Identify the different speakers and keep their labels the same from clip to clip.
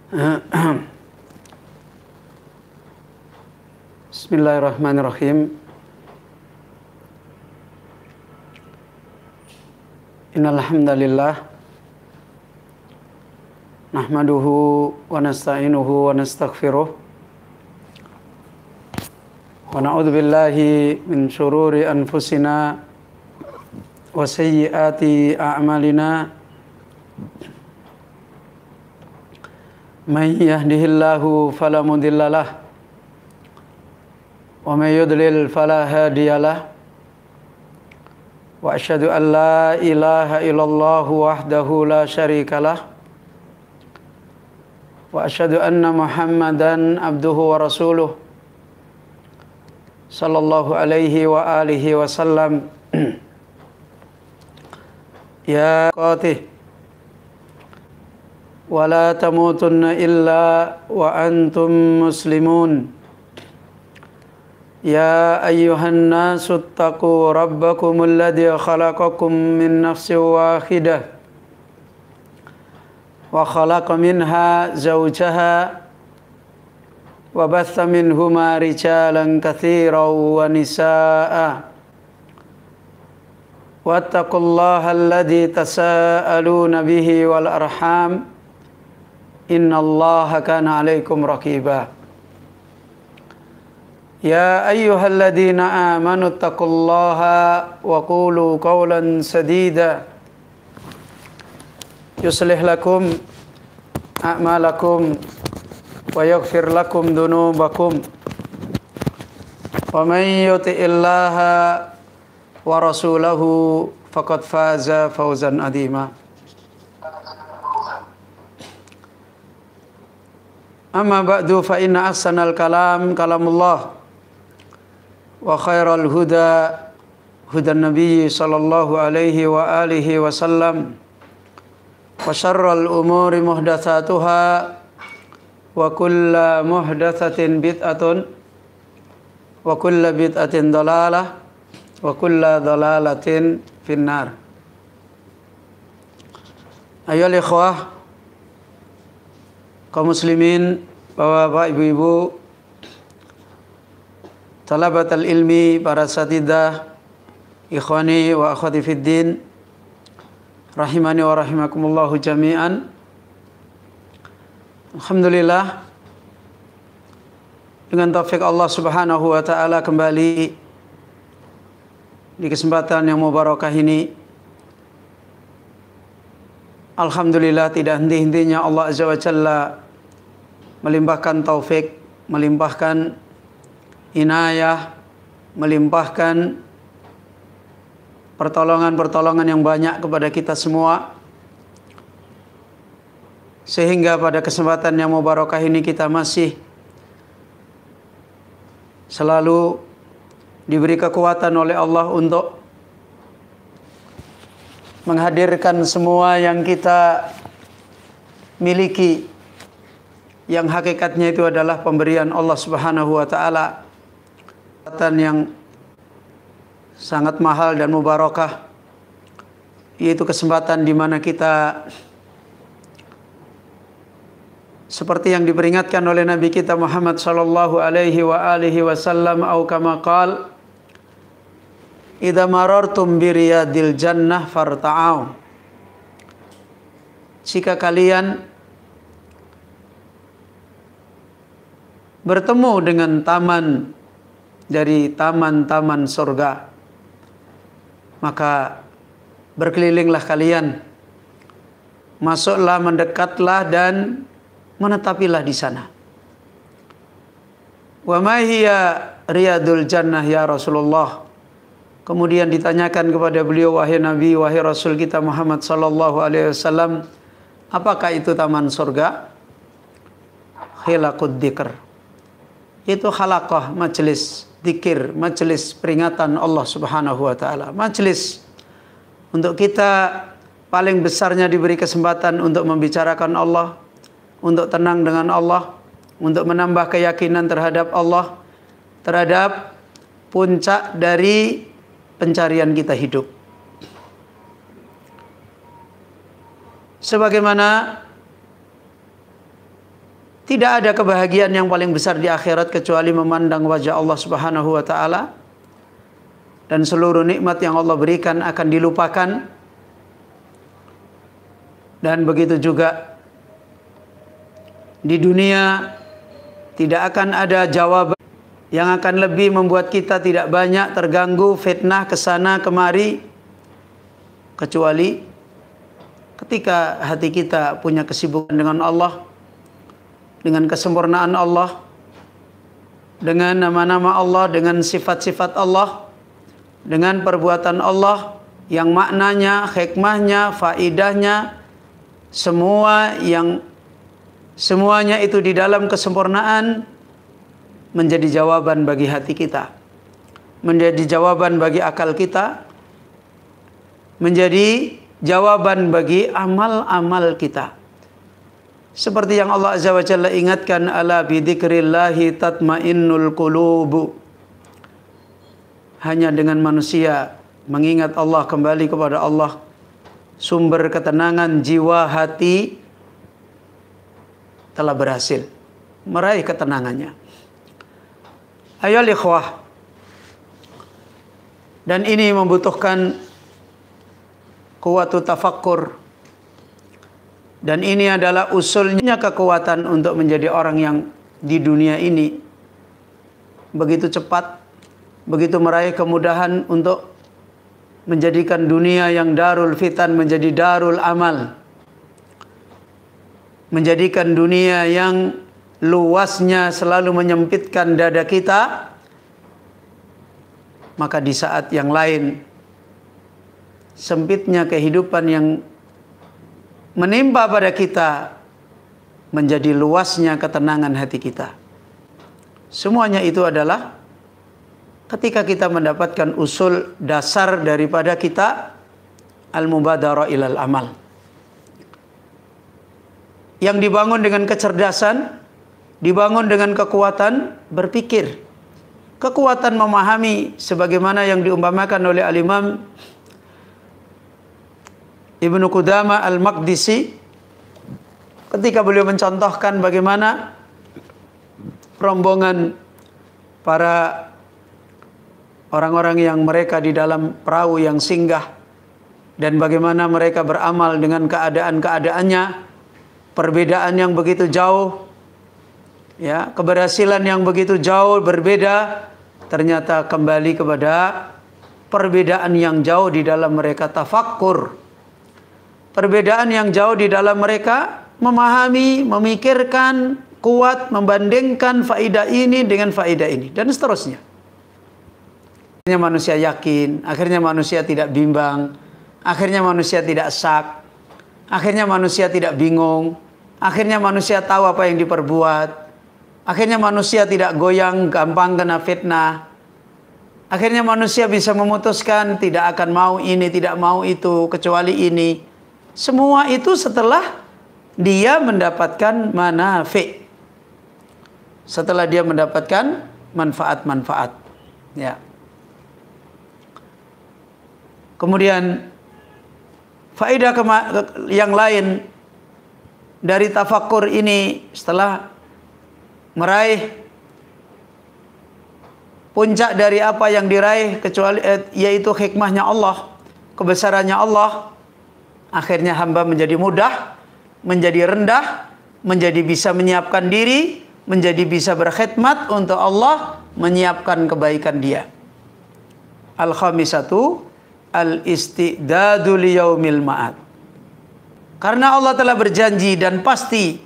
Speaker 1: Bismillahirrahmanirrahim. Innal hamdalillah nahmaduhu wa nasta'inuhu wa nastaghfiruh wa na'udzu billahi min syururi anfusina wa sayyiati a'malina. Man yahdihillahu fala mudhillalah wa may yudlil fala hadiyalah. Wa asyhadu an la ilaha illallah wahdahu la syarikalah wa asyhadu anna Muhammadan abduhu wa rasuluh sallallahu alaihi wa alihi wasallam. Ya qatih wa la tamutunna illa wa antum muslimun. Ya ayyuhan nasu attaqu rabbakumul ladzi khalaqakum min nafsin wahidah wa khalaqa minha zawjaha wa batha minhuma rijalan katsiran wa nisaa'a. Wattaqullaha alladzi tasaaluna bihi wal arham. Innallaha kana 'alaikum raqiba. Ya ayyuhalladzina amanu taqullaha wa qulu qawlan sadida yuslih lakum a'malakum wa yaghfir lakum dhunubakum wa man yuti'illaha wa rasulahu faqad faza fawzan 'azima. Amma ba'du fa inna ahsanal kalam kalamullah wa khairal huda hudan nabiyyi sallallahu alaihi wa alihi wasallam wa syarral umuri muhdatsatuha wa kullu muhdatsatin bid'atun wa kullu bid'atin dhalalah wa kullu dhalalatin finnar. Ayohal ikhwah kaum muslimin, bapak-bapak, ibu-ibu, talabatul ilmi, para satidah, ikhwani wa akhwati fiddin, rahimani wa rahimakumullahu jami'an. Alhamdulillah, dengan taufik Allah subhanahu wa ta'ala kembali di kesempatan yang mubarakah ini, alhamdulillah tidak henti-hentinya Allah azza wa jalla melimpahkan taufik, melimpahkan inayah, melimpahkan pertolongan-pertolongan yang banyak kepada kita semua, sehingga pada kesempatan yang mubarakah ini kita masih selalu diberi kekuatan oleh Allah untuk menghadirkan semua yang kita miliki, yang hakikatnya itu adalah pemberian Allah Subhanahu wa taala, kesempatan yang sangat mahal dan mubarakah, yaitu kesempatan di mana kita, seperti yang diperingatkan oleh Nabi kita Muhammad sallallahu alaihi wa alihi wasallam, au kama qala, idza marartum bi riyadil jannah farta'au. Jika kalian bertemu dengan taman dari taman-taman surga, maka berkelilinglah kalian, masuklah, mendekatlah dan menetapilah di sana. Wa ma hiya riyadul jannah ya Rasulullah? Kemudian ditanyakan kepada beliau, wahai Nabi, wahai Rasul kita Muhammad sallallahu alaihi wasallam, apakah itu taman surga? Hilaqud dzikr. Itu halaqah, majelis dzikir, majelis peringatan Allah Subhanahu wa taala. Majelis untuk kita paling besarnya diberi kesempatan untuk membicarakan Allah, untuk tenang dengan Allah, untuk menambah keyakinan terhadap Allah, terhadap puncak dari pencarian kita hidup. Sebagaimana Tidak ada kebahagiaan yang paling besar di akhirat kecuali memandang wajah Allah Subhanahu wa taala, dan seluruh nikmat yang Allah berikan akan dilupakan. Dan begitu juga di dunia tidak akan ada jawaban yang akan lebih membuat kita tidak banyak terganggu fitnah kesana kemari, kecuali ketika hati kita punya kesibukan dengan Allah, dengan kesempurnaan Allah, dengan nama-nama Allah, dengan sifat-sifat Allah, dengan perbuatan Allah yang maknanya, hikmahnya, faidahnya, semuanya itu di dalam kesempurnaan menjadi jawaban bagi hati kita, menjadi jawaban bagi akal kita, menjadi jawaban bagi amal-amal kita. Seperti yang Allah Azza wa Jalla ingatkan, ala bidzikrillahi tatmainnul qulubu. Hanya dengan manusia mengingat Allah, kembali kepada Allah, sumber ketenangan jiwa, hati telah berhasil meraih ketenangannya. Ayo ikhwah, dan ini membutuhkan kuwatu tafakkur, dan ini adalah usulnya kekuatan untuk menjadi orang yang di dunia ini begitu cepat, begitu meraih kemudahan untuk menjadikan dunia yang darul fitan menjadi darul amal, menjadikan dunia yang luasnya selalu menyempitkan dada kita. Maka di saat yang lain sempitnya kehidupan yang menimpa pada kita menjadi luasnya ketenangan hati kita. Semuanya itu adalah ketika kita mendapatkan usul dasar daripada kita, al-mubadarah ilal amal, yang dibangun dengan kecerdasan, dibangun dengan kekuatan berpikir, kekuatan memahami, sebagaimana yang diumpamakan oleh al-Imam Ibnu Qudamah al-Maqdisi ketika beliau mencontohkan bagaimana rombongan para orang-orang yang mereka di dalam perahu yang singgah, dan bagaimana mereka beramal dengan keadaan-keadaannya, perbedaan yang begitu jauh, ya, keberhasilan yang begitu jauh berbeda, ternyata kembali kepada perbedaan yang jauh di dalam mereka tafakkur, perbedaan yang jauh di dalam mereka memahami, memikirkan, kuat, membandingkan faidah ini dengan faidah ini, dan seterusnya. Akhirnya manusia yakin, akhirnya manusia tidak bimbang, akhirnya manusia tidak syak, akhirnya manusia tidak bingung, akhirnya manusia tahu apa yang diperbuat, akhirnya manusia tidak goyang gampang kena fitnah, akhirnya manusia bisa memutuskan tidak akan mau ini, tidak mau itu, kecuali ini. Semua itu setelah dia mendapatkan manafi', setelah dia mendapatkan manfaat-manfaat, ya. Kemudian faedah yang lain dari tafakkur ini, setelah meraih puncak dari apa yang diraih, kecuali yaitu hikmahnya Allah, kebesarannya Allah, akhirnya hamba menjadi mudah, menjadi rendah, menjadi bisa menyiapkan diri, menjadi bisa berkhidmat untuk Allah, menyiapkan kebaikan dia. Al-khamisatu al-istidadu liyaumil ma'ad. Karena Allah telah berjanji dan pasti,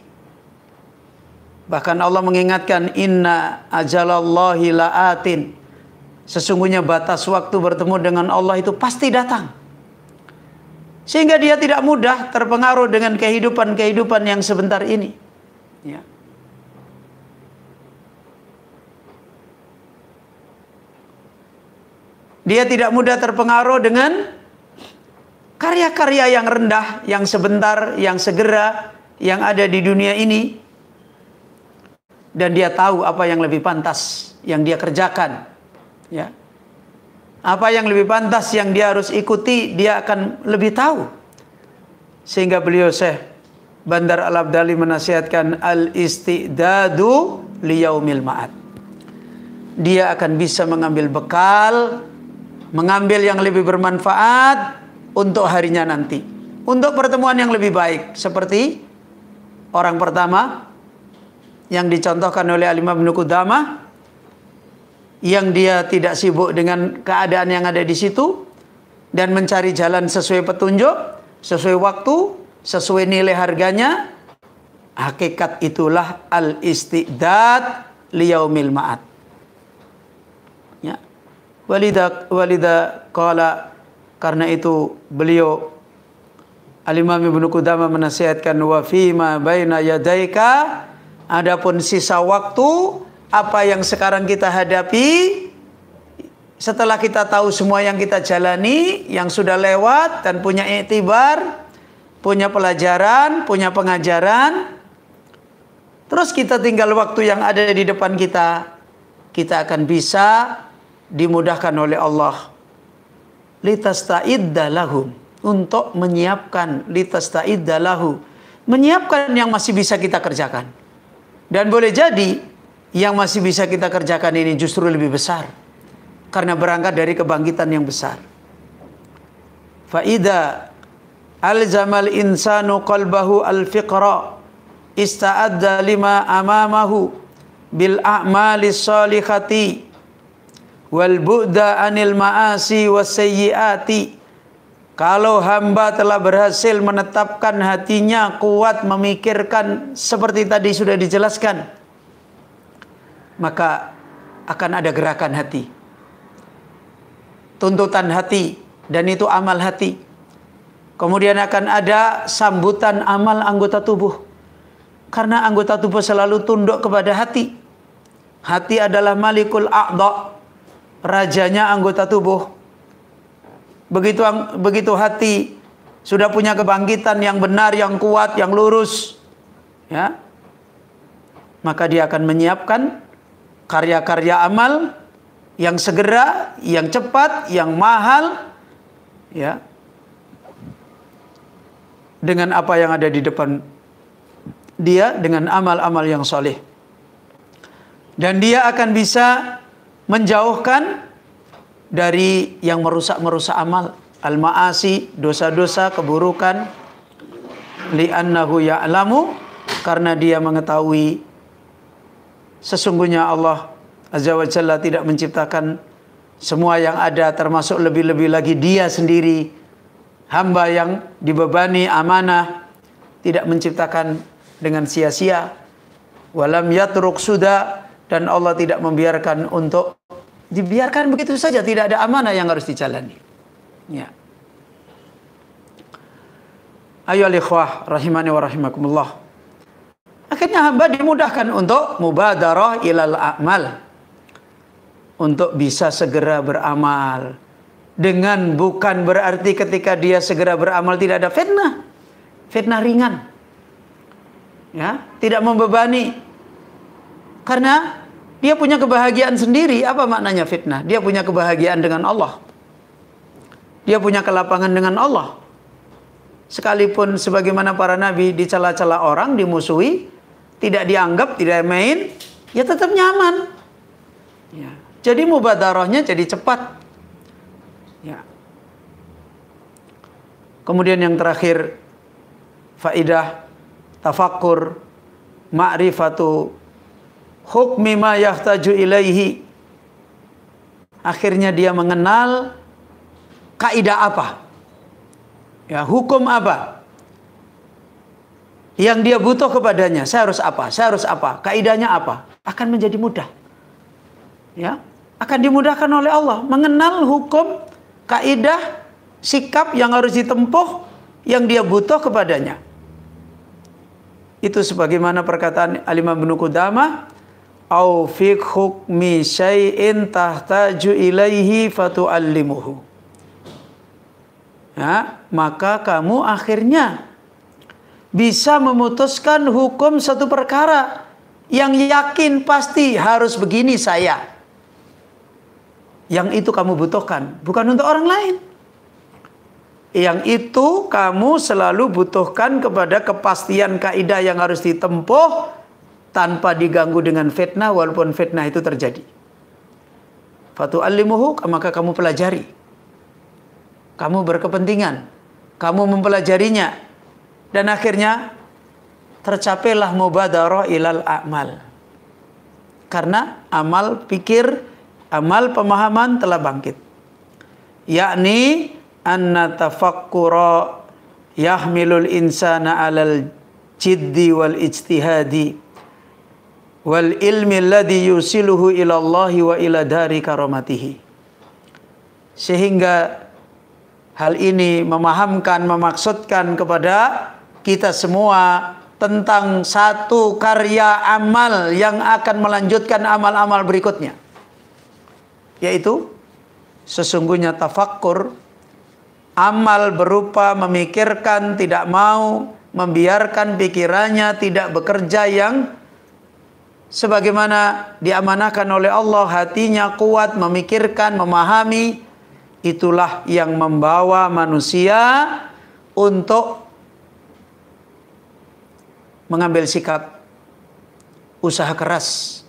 Speaker 1: bahkan Allah mengingatkan, inna ajalallahi la'atin, sesungguhnya batas waktu bertemu dengan Allah itu pasti datang. Sehingga dia tidak mudah terpengaruh dengan kehidupan yang sebentar ini, ya. Dia tidak mudah terpengaruh dengan karya-karya yang rendah, yang sebentar, yang segera, yang ada di dunia ini. Dan dia tahu apa yang lebih pantas yang dia kerjakan, ya. Apa yang lebih pantas yang dia harus ikuti, dia akan lebih tahu. Sehingga beliau Syekh Bandar Al-Abdali menasihatkan al-istidadu liyaumil ma'ad. Dia akan bisa mengambil bekal, mengambil yang lebih bermanfaat untuk harinya nanti, untuk pertemuan yang lebih baik. Seperti orang pertama yang dicontohkan oleh Al-Imam Ibnu Qudamah, yang dia tidak sibuk dengan keadaan yang ada di situ dan mencari jalan sesuai petunjuk, sesuai waktu, sesuai nilai harganya. Hakikat itulah al-istidad liyaumil ma'ad. Ya. Walida qala, karena itu beliau Al-Imam Ibnu Qudamah menasihatkan, wa fima baina yadaika, adapun sisa waktu, apa yang sekarang kita hadapi, setelah kita tahu semua yang kita jalani, yang sudah lewat dan punya iktibar, punya pelajaran, punya pengajaran, terus kita tinggal waktu yang ada di depan kita, kita akan bisa dimudahkan oleh Allah. Litasta'idda lahum, untuk menyiapkan, litasta'idda lahu, menyiapkan yang masih bisa kita kerjakan. Dan boleh jadi yang masih bisa kita kerjakan ini justru lebih besar, karena berangkat dari kebangkitan yang besar. Faida alzamal insanu qalbahu al-fiqra ista'adda lima amamahu bil a'malis salihati wal bu'da anil ma'asi wasayyiati. Kalau hamba telah berhasil menetapkan hatinya kuat memikirkan seperti tadi sudah dijelaskan, maka akan ada gerakan hati, tuntutan hati, dan itu amal hati. Kemudian akan ada sambutan amal anggota tubuh, karena anggota tubuh selalu tunduk kepada hati. Hati adalah malikul a'dha, rajanya anggota tubuh. Begitu hati sudah punya kebangkitan yang benar, yang kuat, yang lurus, ya, maka dia akan menyiapkan karya-karya amal yang segera, yang cepat, yang mahal, ya, dengan apa yang ada di depan dia, dengan amal-amal yang soleh. Dan dia akan bisa menjauhkan dari yang merusak-merusak amal, al-ma'asi, dosa-dosa, keburukan, li'annahu ya'lamu, karena dia mengetahui sesungguhnya Allah Azza wa Jalla tidak menciptakan semua yang ada, termasuk lebih-lebih lagi dia sendiri, hamba yang dibebani amanah, tidak menciptakan dengan sia-sia. Walam yatruk suda, dan Allah tidak membiarkan untuk dibiarkan begitu saja, tidak ada amanah yang harus dijalani. Ya. Ayo al-ikhwah rahimani wa rahimakumullah. Akhirnya hamba dimudahkan untuk mubadarah ilal a'mal, untuk bisa segera beramal. Dengan bukan berarti ketika dia segera beramal tidak ada fitnah. Fitnah ringan. Ya, tidak membebani. Karena dia punya kebahagiaan sendiri. Apa maknanya fitnah? Dia punya kebahagiaan dengan Allah. Dia punya kelapangan dengan Allah. Sekalipun sebagaimana para nabi dicela-cela orang, dimusuhi, tidak dianggap, tidak main, ya tetap nyaman. Ya. Jadi mubadarahnya jadi cepat. Ya. Kemudian yang terakhir, faidah tafakkur ma'rifatu hukmi ma yahtaju ilaihi. Akhirnya dia mengenal kaidah apa, ya, hukum apa yang dia butuh kepadanya. Saya harus apa, saya harus apa, kaidahnya apa, akan menjadi mudah. Ya, akan dimudahkan oleh Allah mengenal hukum, kaidah, sikap yang harus ditempuh, yang dia butuh kepadanya. Itu sebagaimana perkataan Al-Imam Ibnu Qudamah, au fi hukmi syai'in tahtaju ilaihi fatu'allimuhu. Ya, maka kamu akhirnya bisa memutuskan hukum satu perkara yang yakin pasti harus begini saya. Yang itu kamu butuhkan, bukan untuk orang lain. Yang itu kamu selalu butuhkan kepada kepastian kaidah yang harus ditempuh tanpa diganggu dengan fitnah, walaupun fitnah itu terjadi. Fatu'allimuhu, maka kamu pelajari. Kamu berkepentingan, kamu mempelajarinya, dan akhirnya tercapailah mubadarah ilal a'mal. Karena amal pikir, amal pemahaman telah bangkit. Yakni anna tafakkura yahmilul insana alal jiddi wal ijtihadi wal ilmi alladhi yusiluhu ila Allahi wa ila dari karamatihi. Sehingga hal ini memahamkan, memaksudkan kepada kita semua tentang satu karya amal yang akan melanjutkan amal-amal berikutnya, yaitu sesungguhnya tafakkur, amal berupa memikirkan, tidak mau membiarkan pikirannya tidak bekerja yang sebagaimana diamanahkan oleh Allah, hatinya kuat memikirkan, memahami. Itulah yang membawa manusia untuk mengambil sikap usaha keras,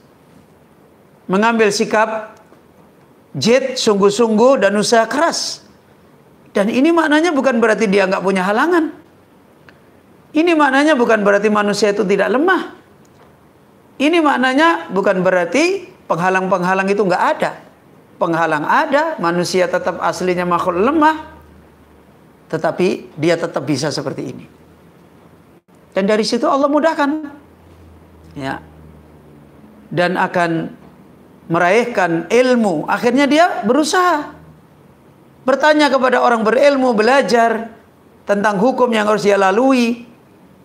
Speaker 1: mengambil sikap jid, sungguh-sungguh, dan usaha keras. Dan ini maknanya bukan berarti dia nggak punya halangan. Ini maknanya bukan berarti manusia itu tidak lemah. Ini maknanya bukan berarti penghalang-penghalang itu nggak ada. Penghalang ada, manusia tetap aslinya makhluk lemah, tetapi dia tetap bisa seperti ini. Dan dari situ Allah mudahkan, ya, dan akan meraihkan ilmu. Akhirnya dia berusaha bertanya kepada orang berilmu, belajar tentang hukum yang harus dia lalui,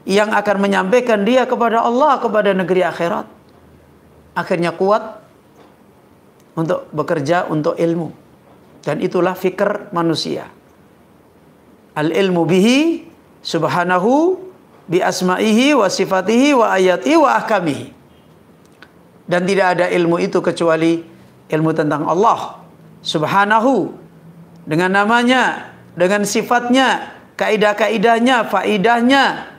Speaker 1: yang akan menyampaikan dia kepada Allah, kepada negeri akhirat. Akhirnya kuat untuk bekerja untuk ilmu. Dan itulah fikir manusia. Al-ilmu bihi subhanahu bi asma'ihi wa sifatihi wa ayatihi wa ahkamihi. Dan tidak ada ilmu itu kecuali ilmu tentang Allah subhanahu, dengan namanya, dengan sifatnya, kaidah-kaidahnya, faidahnya,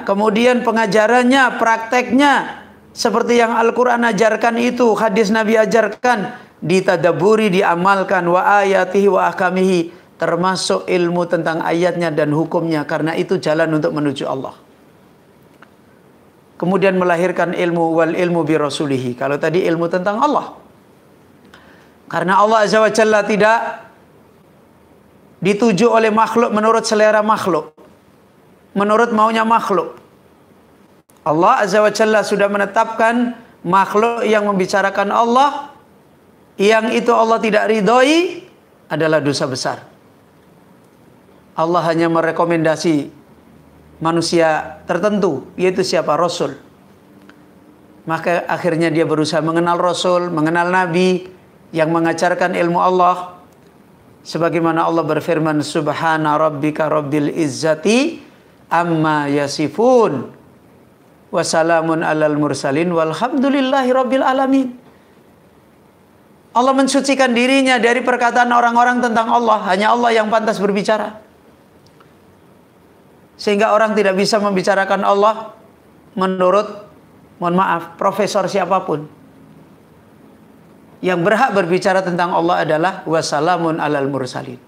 Speaker 1: kemudian pengajarannya, prakteknya, seperti yang Al-Quran ajarkan itu, hadis Nabi ajarkan, ditadaburi, diamalkan, wa ayatihi wa ahkamihi, termasuk ilmu tentang ayatnya dan hukumnya, karena itu jalan untuk menuju Allah. Kemudian melahirkan ilmu, wal ilmu bi rasulihi. Kalau tadi ilmu tentang Allah, karena Allah Azza wa Jalla tidak dituju oleh makhluk menurut selera makhluk, menurut maunya makhluk. Allah Azza wa Jalla sudah menetapkan makhluk yang membicarakan Allah, yang itu Allah tidak ridhoi, adalah dosa besar. Allah hanya merekomendasi manusia tertentu, yaitu siapa? Rasul. Maka akhirnya dia berusaha mengenal Rasul, mengenal Nabi yang mengajarkan ilmu Allah. Sebagaimana Allah berfirman, Subhana rabbika rabbil izzati amma yasifun, wassalamun alal mursalin, walhamdulillahi rabbil alamin. Allah mensucikan dirinya dari perkataan orang-orang tentang Allah. Hanya Allah yang pantas berbicara. Sehingga orang tidak bisa membicarakan Allah menurut, mohon maaf, profesor siapapun. Yang berhak berbicara tentang Allah adalah wassalamun alal mursalin.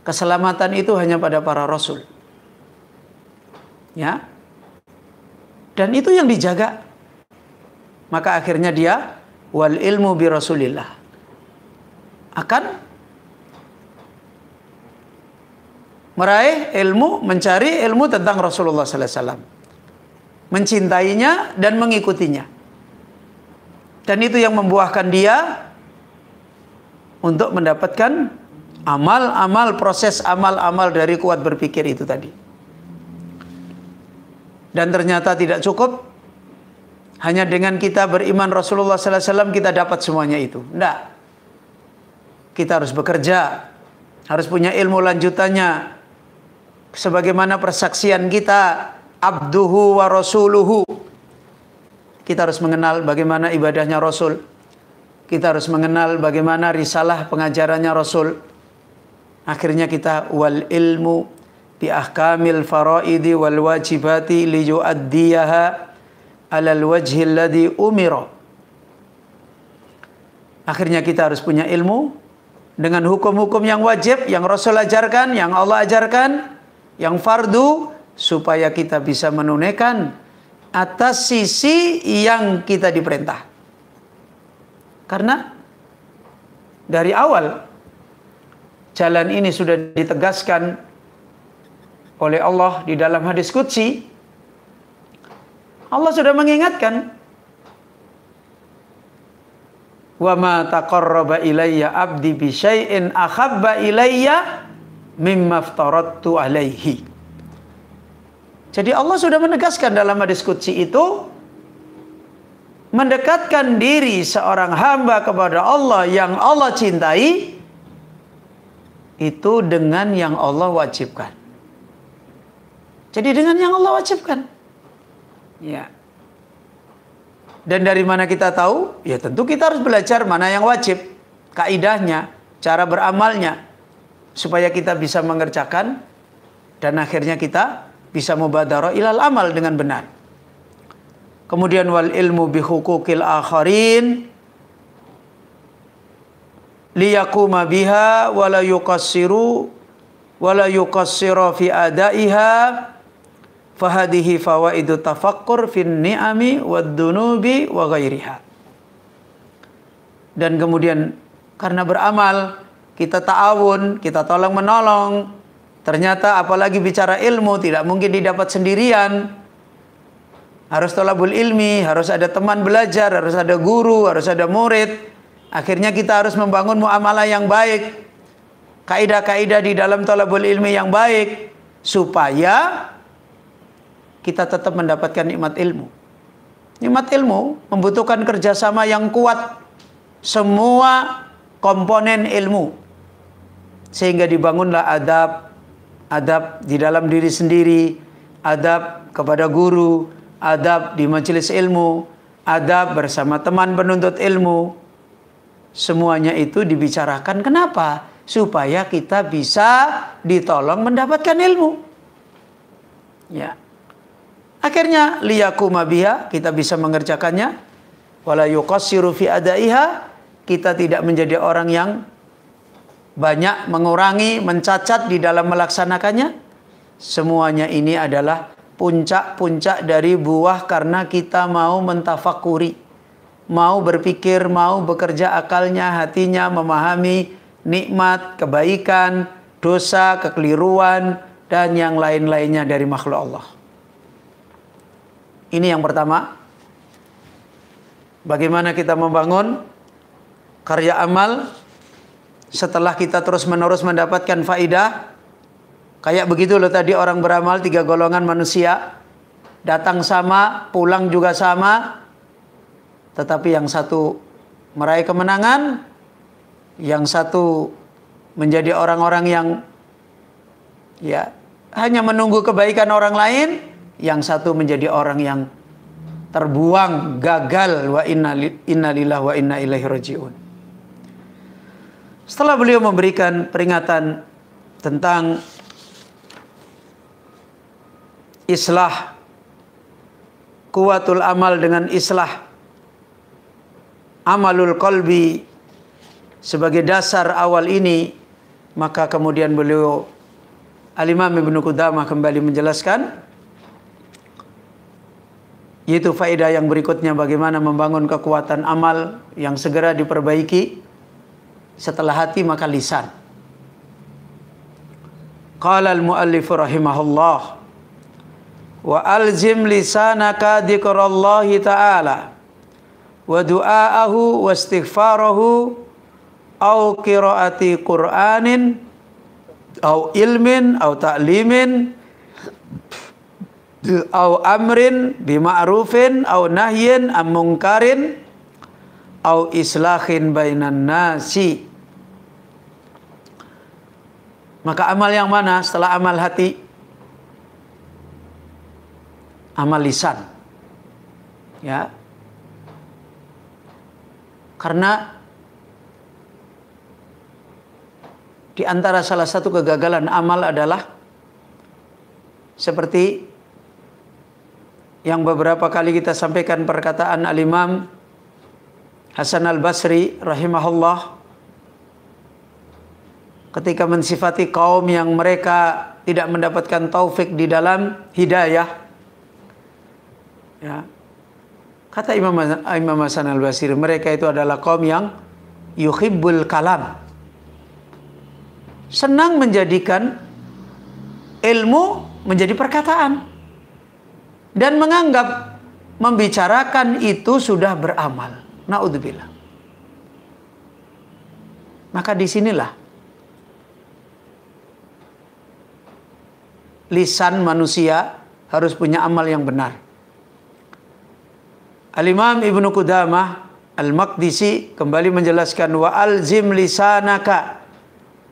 Speaker 1: Keselamatan itu hanya pada para rasul. Ya. Dan itu yang dijaga. Maka akhirnya dia wal ilmu bi rasulillah, akan meraih ilmu, mencari ilmu tentang Rasulullah sallallahu alaihi wasallam, mencintainya dan mengikutinya. Dan itu yang membuahkan dia untuk mendapatkan amal-amal, proses amal-amal dari kuat berpikir itu tadi. Dan ternyata tidak cukup hanya dengan kita beriman Rasulullah sallallahu alaihi wasallam kita dapat semuanya itu. Tidak. Kita harus bekerja, harus punya ilmu lanjutannya. Sebagaimana persaksian kita, abduhu wa rasuluhu. Kita harus mengenal bagaimana ibadahnya Rasul. Kita harus mengenal bagaimana risalah pengajarannya Rasul. Akhirnya kita wal ilmu bi ahkamil faraidi wal wajibati li yu'addiyaha alal wajhi alladhi umira. Akhirnya kita harus punya ilmu dengan hukum-hukum yang wajib, yang Rasul ajarkan, yang Allah ajarkan, yang fardu, supaya kita bisa menunaikan atas sisi yang kita diperintah. Karena dari awal jalan ini sudah ditegaskan oleh Allah di dalam hadis qudsi. Allah sudah mengingatkan, wa ma taqarraba ilayya abdi bi syai'in ahabba ilayya mimma aftaradtu alaihi. Jadi Allah sudah menegaskan dalam hadis qudsi itu, mendekatkan diri seorang hamba kepada Allah yang Allah cintai itu dengan yang Allah wajibkan. Jadi dengan yang Allah wajibkan. Ya. Dan dari mana kita tahu? Ya tentu kita harus belajar mana yang wajib, kaidahnya, cara beramalnya, supaya kita bisa mengerjakan dan akhirnya kita bisa mubadarah ilal amal dengan benar. Kemudian wal ilmu bi huquqil akharin liyaquma biha wala yuqassiru wala yuqassira fi adaiha fahadihi fawaidu tafakkur fin ni'ami wad dunubi wa ghairiha. Dan kemudian karena beramal kita ta'awun, kita tolong menolong. Ternyata apalagi bicara ilmu tidak mungkin didapat sendirian. Harus thalabul ilmi, harus ada teman belajar, harus ada guru, harus ada murid. Akhirnya kita harus membangun muamalah yang baik, kaidah-kaidah di dalam thalabul ilmi yang baik, supaya kita tetap mendapatkan nikmat ilmu. Nikmat ilmu membutuhkan kerjasama yang kuat, semua komponen ilmu, sehingga dibangunlah adab di dalam diri sendiri, adab kepada guru, adab di majelis ilmu, adab bersama teman penuntut ilmu. Semuanya itu dibicarakan. Kenapa? Supaya kita bisa ditolong mendapatkan ilmu. Ya. Akhirnya liyaquma biha, kita bisa mengerjakannya. Wala yuqassiru fi adaiha, kita tidak menjadi orang yang banyak mengurangi, mencacat di dalam melaksanakannya. Semuanya ini adalah puncak-puncak dari buah karena kita mau mentafakuri, mau berpikir, mau bekerja akalnya, hatinya, memahami nikmat, kebaikan, dosa, kekeliruan, dan yang lain-lainnya dari makhluk Allah. Ini yang pertama. Bagaimana kita membangun karya amal setelah kita terus-menerus mendapatkan faidah. Kayak begitu loh tadi, orang beramal 3 golongan manusia. Datang sama, pulang juga sama. Tetapi yang satu meraih kemenangan, yang satu menjadi orang-orang yang ya hanya menunggu kebaikan orang lain, yang satu menjadi orang yang terbuang, gagal. Wa inna lillahi wa inna ilaihi rajiun. Setelah beliau memberikan peringatan tentang islah, kuwatul amal dengan islah amalul qalbi sebagai dasar awal ini, maka kemudian beliau Al-Imam Ibnu Qudamah kembali menjelaskan, yaitu faedah yang berikutnya, bagaimana membangun kekuatan amal yang segera diperbaiki. Setelah hati maka lisan. Qala al-muallif rahimahullah, wa alzim lisanaka dzikrallahi ta'ala wa du'aahu wa istighfarahu au qiraati Qur'anin au ilmin au ta'limin au amrin bima'rufin au nahyin am munkarin au islahin bainan nasi. Maka amal yang mana setelah amal hati? Amal lisan. Ya. Karena di antara salah satu kegagalan amal adalah seperti yang beberapa kali kita sampaikan perkataan Al-Imam Hasan Al-Basri rahimahullah ketika mensifati kaum yang mereka tidak mendapatkan taufik di dalam hidayah. Ya. Kata Imam Hasan Al-Basri, mereka itu adalah kaum yang yuhibbul kalam. Senang menjadikan ilmu menjadi perkataan. Dan menganggap membicarakan itu sudah beramal. Na'udzubillah. Maka disinilah lisan manusia harus punya amal yang benar. Al-Imam Ibnu Qudamah Al-Maqdisi kembali menjelaskan, wa alzim lisanaka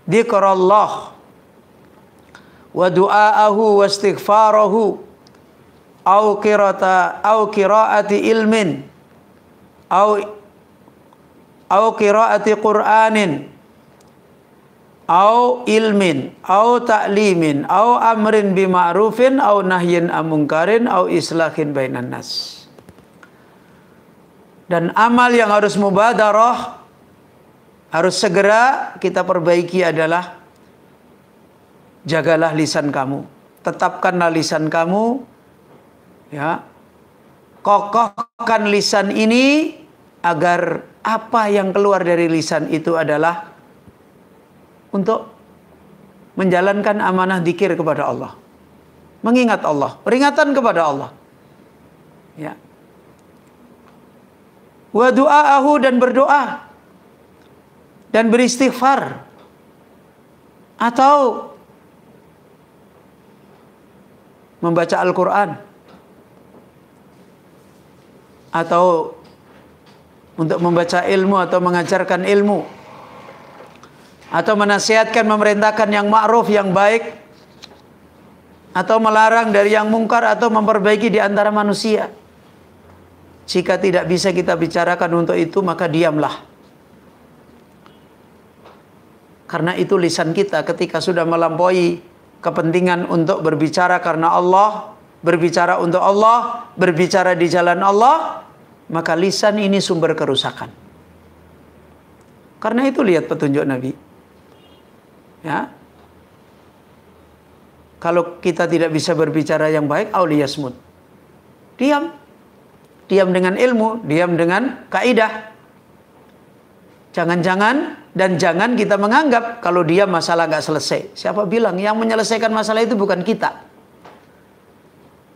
Speaker 1: dzikrallah wa du'aahu wa istighfarahu au qiraati ilmin au qiraati qur'anin au ilmin au ta'limin au amrin bima'rufin au nahyin amungkarin au islahin bainan nas. Dan amal yang harus mubadarah, harus segera kita perbaiki adalah jagalah lisan kamu. Tetapkanlah lisan kamu, ya. Kokohkan lisan ini agar apa yang keluar dari lisan itu adalah untuk menjalankan amanah zikir kepada Allah. Mengingat Allah, peringatan kepada Allah. Ya. Wa du'aahu, dan berdoa dan beristighfar, atau membaca Al-Quran, atau untuk membaca ilmu atau mengajarkan ilmu, atau menasihatkan, memerintahkan yang ma'ruf, yang baik, atau melarang dari yang mungkar, atau memperbaiki di antara manusia. Jika tidak bisa kita bicarakan untuk itu, maka diamlah. Karena itu lisan kita ketika sudah melampaui kepentingan untuk berbicara karena Allah, berbicara untuk Allah, berbicara di jalan Allah, maka lisan ini sumber kerusakan. Karena itu lihat petunjuk Nabi. Ya. Kalau kita tidak bisa berbicara yang baik, auliyasmut. Diam. Diam dengan ilmu, diam dengan kaidah. Jangan-jangan dan jangan kita menganggap kalau diam masalah nggak selesai. Siapa bilang yang menyelesaikan masalah itu bukan kita?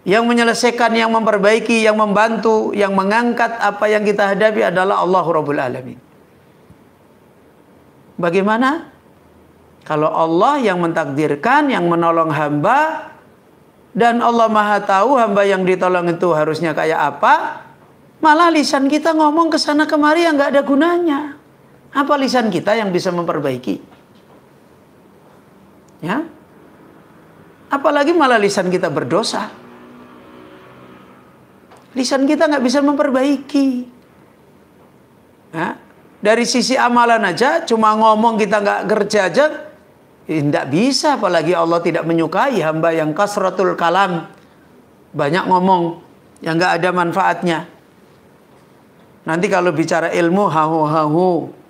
Speaker 1: Yang menyelesaikan, yang memperbaiki, yang membantu, yang mengangkat apa yang kita hadapi adalah Allah Rabbul Alamin. Bagaimana? Kalau Allah yang mentakdirkan, yang menolong hamba, dan Allah Maha tahu hamba yang ditolong itu harusnya kayak apa, malah lisan kita ngomong ke sana kemari yang nggak ada gunanya. Apa lisan kita yang bisa memperbaiki? Ya, apalagi malah lisan kita berdosa. Lisan kita nggak bisa memperbaiki. Ya, dari sisi amalan aja, cuma ngomong kita nggak kerja aja, tidak bisa. Apalagi Allah tidak menyukai hamba yang kasratul kalam, banyak ngomong yang nggak ada manfaatnya. Nanti kalau bicara ilmu, hahu-hahu.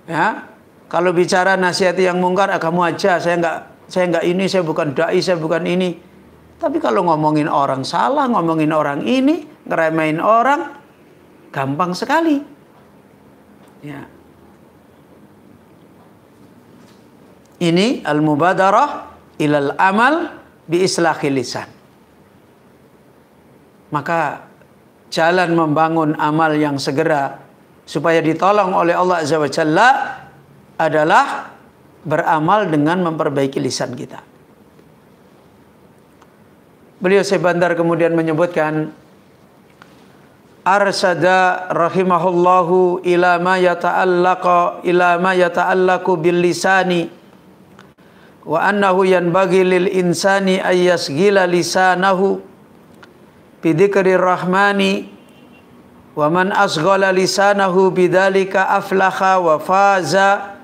Speaker 1: Ya, kalau bicara nasihati yang mungkar, kamu aja, saya nggak ini, saya bukan dai, saya bukan ini. Tapi kalau ngomongin orang salah, ngomongin orang ini, ngeremehin orang, gampang sekali. Ya. Ini al-mubadarah ilal amal bi islahil lisan. Maka jalan membangun amal yang segera supaya ditolong oleh Allah Azza wa Jalla adalah beramal dengan memperbaiki lisan kita. Beliau Syekh Bandar kemudian menyebutkan, arsada rahimahullahu ila ma yata'allaqu bil lisani wa annahu yanbaghi lil insani ayyasghila lisanahu bidzikrir rahmani wa man asghala lisanahu bidzalika aflaha wa faza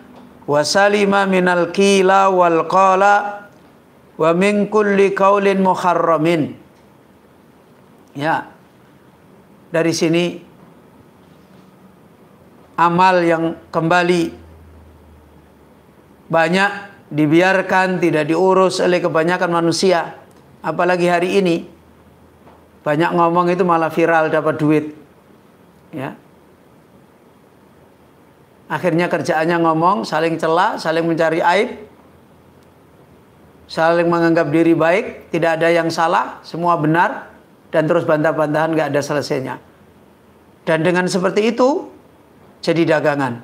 Speaker 1: wa salima minal qila wal qala wa min kulli qaulin muharramin. Ya. Dari sini amal yang kembali banyak dibiarkan, tidak diurus oleh kebanyakan manusia. Apalagi hari ini banyak ngomong itu malah viral dapat duit. Ya. Akhirnya kerjaannya ngomong, saling cela, saling mencari aib, saling menganggap diri baik, tidak ada yang salah, semua benar, dan terus bantah-bantahan gak ada selesainya. Dan dengan seperti itu jadi dagangan,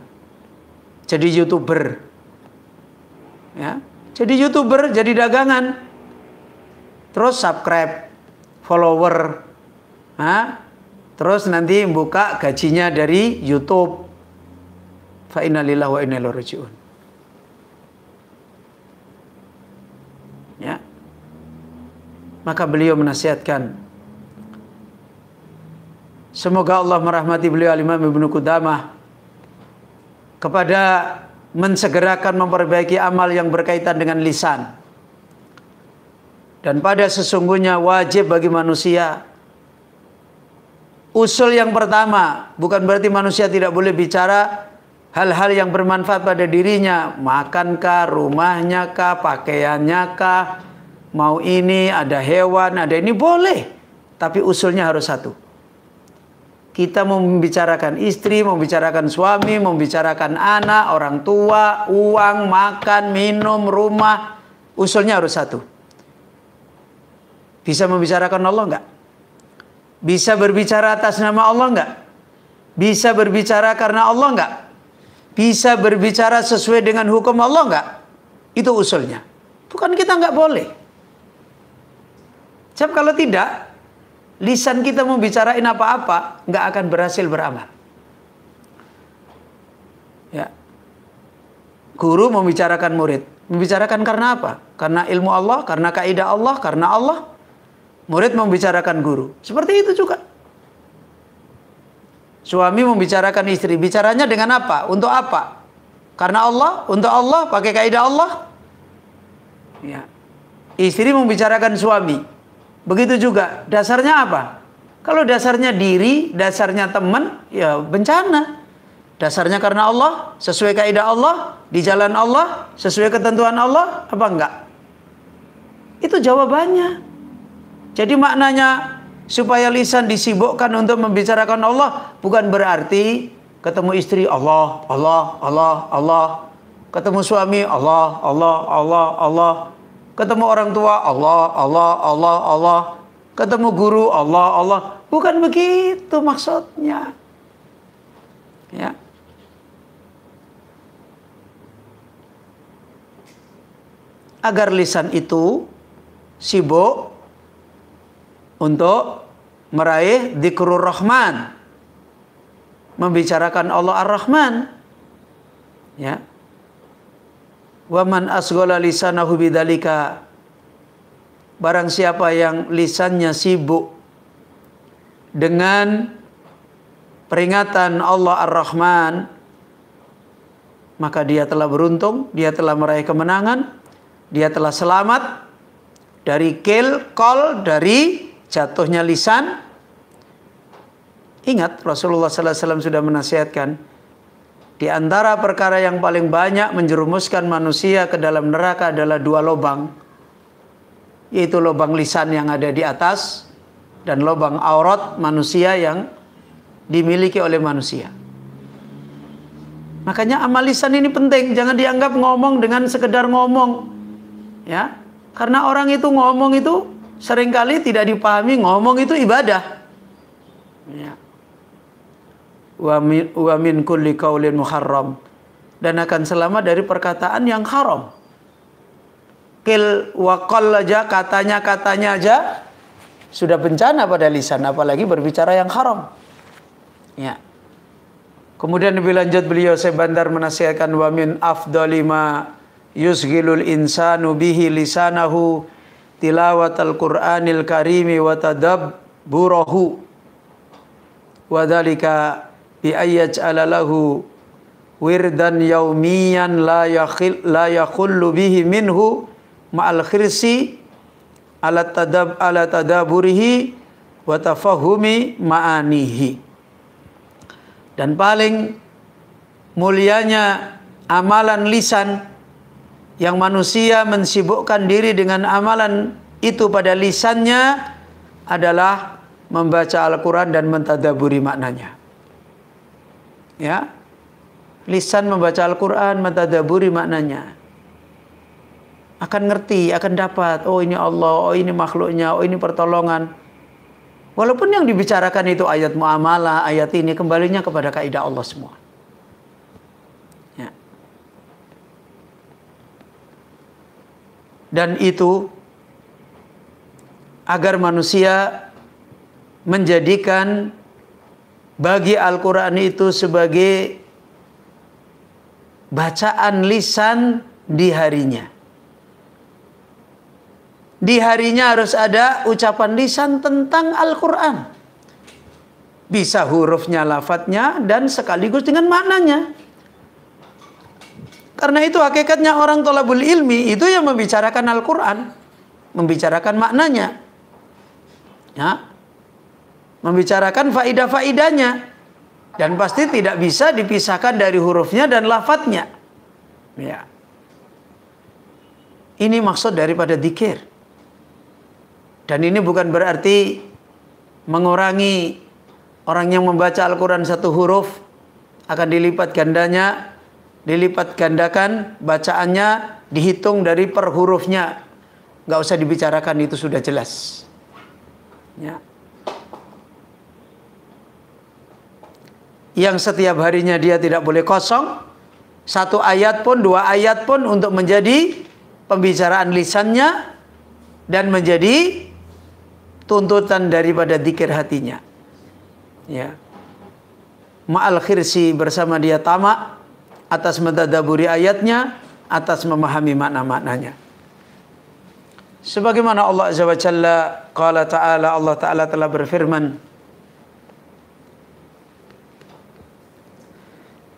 Speaker 1: jadi YouTuber, ya, jadi YouTuber, jadi dagangan, terus subscribe, follower, terus nanti buka gajinya dari YouTube. Fa inna lillahi wa inna ilaihi raji'un. Ya, maka beliau menasihatkan. Semoga Allah merahmati beliau Imam Ibnu Qudamah kepada mensegerakan memperbaiki amal yang berkaitan dengan lisan. Dan pada sesungguhnya wajib bagi manusia. Usul yang pertama, bukan berarti manusia tidak boleh bicara hal-hal yang bermanfaat pada dirinya. Makankah, rumahnya kah, pakaiannya kah, mau ini, ada hewan, ada ini, boleh. Tapi usulnya harus satu. Kita mau membicarakan istri, membicarakan suami, membicarakan anak, orang tua, uang, makan, minum, rumah. Usulnya harus satu. Bisa membicarakan Allah enggak? Bisa berbicara atas nama Allah enggak? Bisa berbicara karena Allah enggak? Bisa berbicara sesuai dengan hukum Allah enggak? Itu usulnya. Bukan kita enggak boleh. Sebab kalau tidak, lisan kita mau bicarain apa-apa, nggak akan berhasil beramal. Ya. Guru membicarakan murid. Membicarakan karena apa? Karena ilmu Allah, karena kaidah Allah, karena Allah. Murid membicarakan guru. Seperti itu juga. Suami membicarakan istri. Bicaranya dengan apa? Untuk apa? Karena Allah, untuk Allah, pakai kaidah Allah. Ya. Istri membicarakan suami. Begitu juga, dasarnya apa? Kalau dasarnya diri, dasarnya teman, ya bencana. Dasarnya karena Allah, sesuai kaidah Allah, di jalan Allah, sesuai ketentuan Allah, apa enggak? Itu jawabannya. Jadi maknanya, supaya lisan disibukkan untuk membicarakan Allah, bukan berarti ketemu istri Allah, Allah, Allah, Allah. Ketemu suami Allah, Allah, Allah, Allah. Ketemu orang tua Allah, Allah, Allah, Allah. Ketemu guru Allah, Allah. Bukan begitu maksudnya. Ya. Agar lisan itu sibuk untuk meraih dzikrur Rahman. Membicarakan Allah Ar-Rahman. Ya. Wa man asghala lisanahu bidzalika, barang siapa yang lisannya sibuk dengan peringatan Allah Ar-Rahman, maka dia telah beruntung, dia telah meraih kemenangan, dia telah selamat dari kol, dari jatuhnya lisan. Ingat, Rasulullah sallallahu alaihi wasallam sudah menasihatkan, di antara perkara yang paling banyak menjerumuskan manusia ke dalam neraka adalah dua lubang. Yaitu lubang lisan yang ada di atas dan lubang aurat manusia yang dimiliki oleh manusia. Makanya amal lisan ini penting. Jangan dianggap ngomong dengan sekedar ngomong. Ya, karena orang itu ngomong itu seringkali tidak dipahami ngomong itu ibadah. Ya. Wa min kulli qaulin muharram, dan akan selamat dari perkataan yang haram. Qil wa qal aja, katanya aja sudah bencana pada lisan, apalagi berbicara yang haram. Ya. Kemudian lebih lanjut beliau Syekh Bandar menasihatkan, wa min afdali ma yusghilul insanu bihi lisanahu tilawatal Qur'anil karimi wa tadabburahu wa dzalika bi ayyaj'ala lahu wirdan yaumiyan la yakhullu bihi minhu ma'al khirsi ala tadaburihi wa tafahumi ma'anihi. Dan paling mulianya amalan lisan yang manusia mensibukkan diri dengan amalan itu pada lisannya adalah membaca Al-Quran dan mentadaburi maknanya. Ya, lisan membaca Al-Quran, mentadaburi maknanya. Akan ngerti, akan dapat, oh ini Allah, oh ini makhluknya, oh ini pertolongan. Walaupun yang dibicarakan itu ayat muamalah, ayat ini kembalinya kepada kaidah Allah semua. Ya. Dan itu agar manusia menjadikan bagi Al-Quran itu sebagai bacaan lisan di harinya. Di harinya harus ada ucapan lisan tentang Al-Quran. Bisa hurufnya, lafadznya, dan sekaligus dengan maknanya. Karena itu hakikatnya orang thalabul ilmi itu yang membicarakan Al-Quran. Membicarakan maknanya. Ya. Membicarakan faidah-faidahnya. Dan pasti tidak bisa dipisahkan dari hurufnya dan lafadznya. Ya. Ini maksud daripada dzikir. Dan ini bukan berarti mengurangi orang yang membaca Al-Quran satu huruf akan dilipat gandanya, dilipat gandakan bacaannya, dihitung dari per hurufnya. Nggak usah dibicarakan, itu sudah jelas. Ya. Yang setiap harinya dia tidak boleh kosong, satu ayat pun, dua ayat pun untuk menjadi pembicaraan lisannya dan menjadi tuntutan daripada dzikir hatinya. Ya. Ma'al khirsi, bersama dia tamak atas mentadaburi ayatnya, atas memahami makna-maknanya. Sebagaimana Allah Azza wa Jalla qala ta'ala, Allah Ta'ala telah berfirman,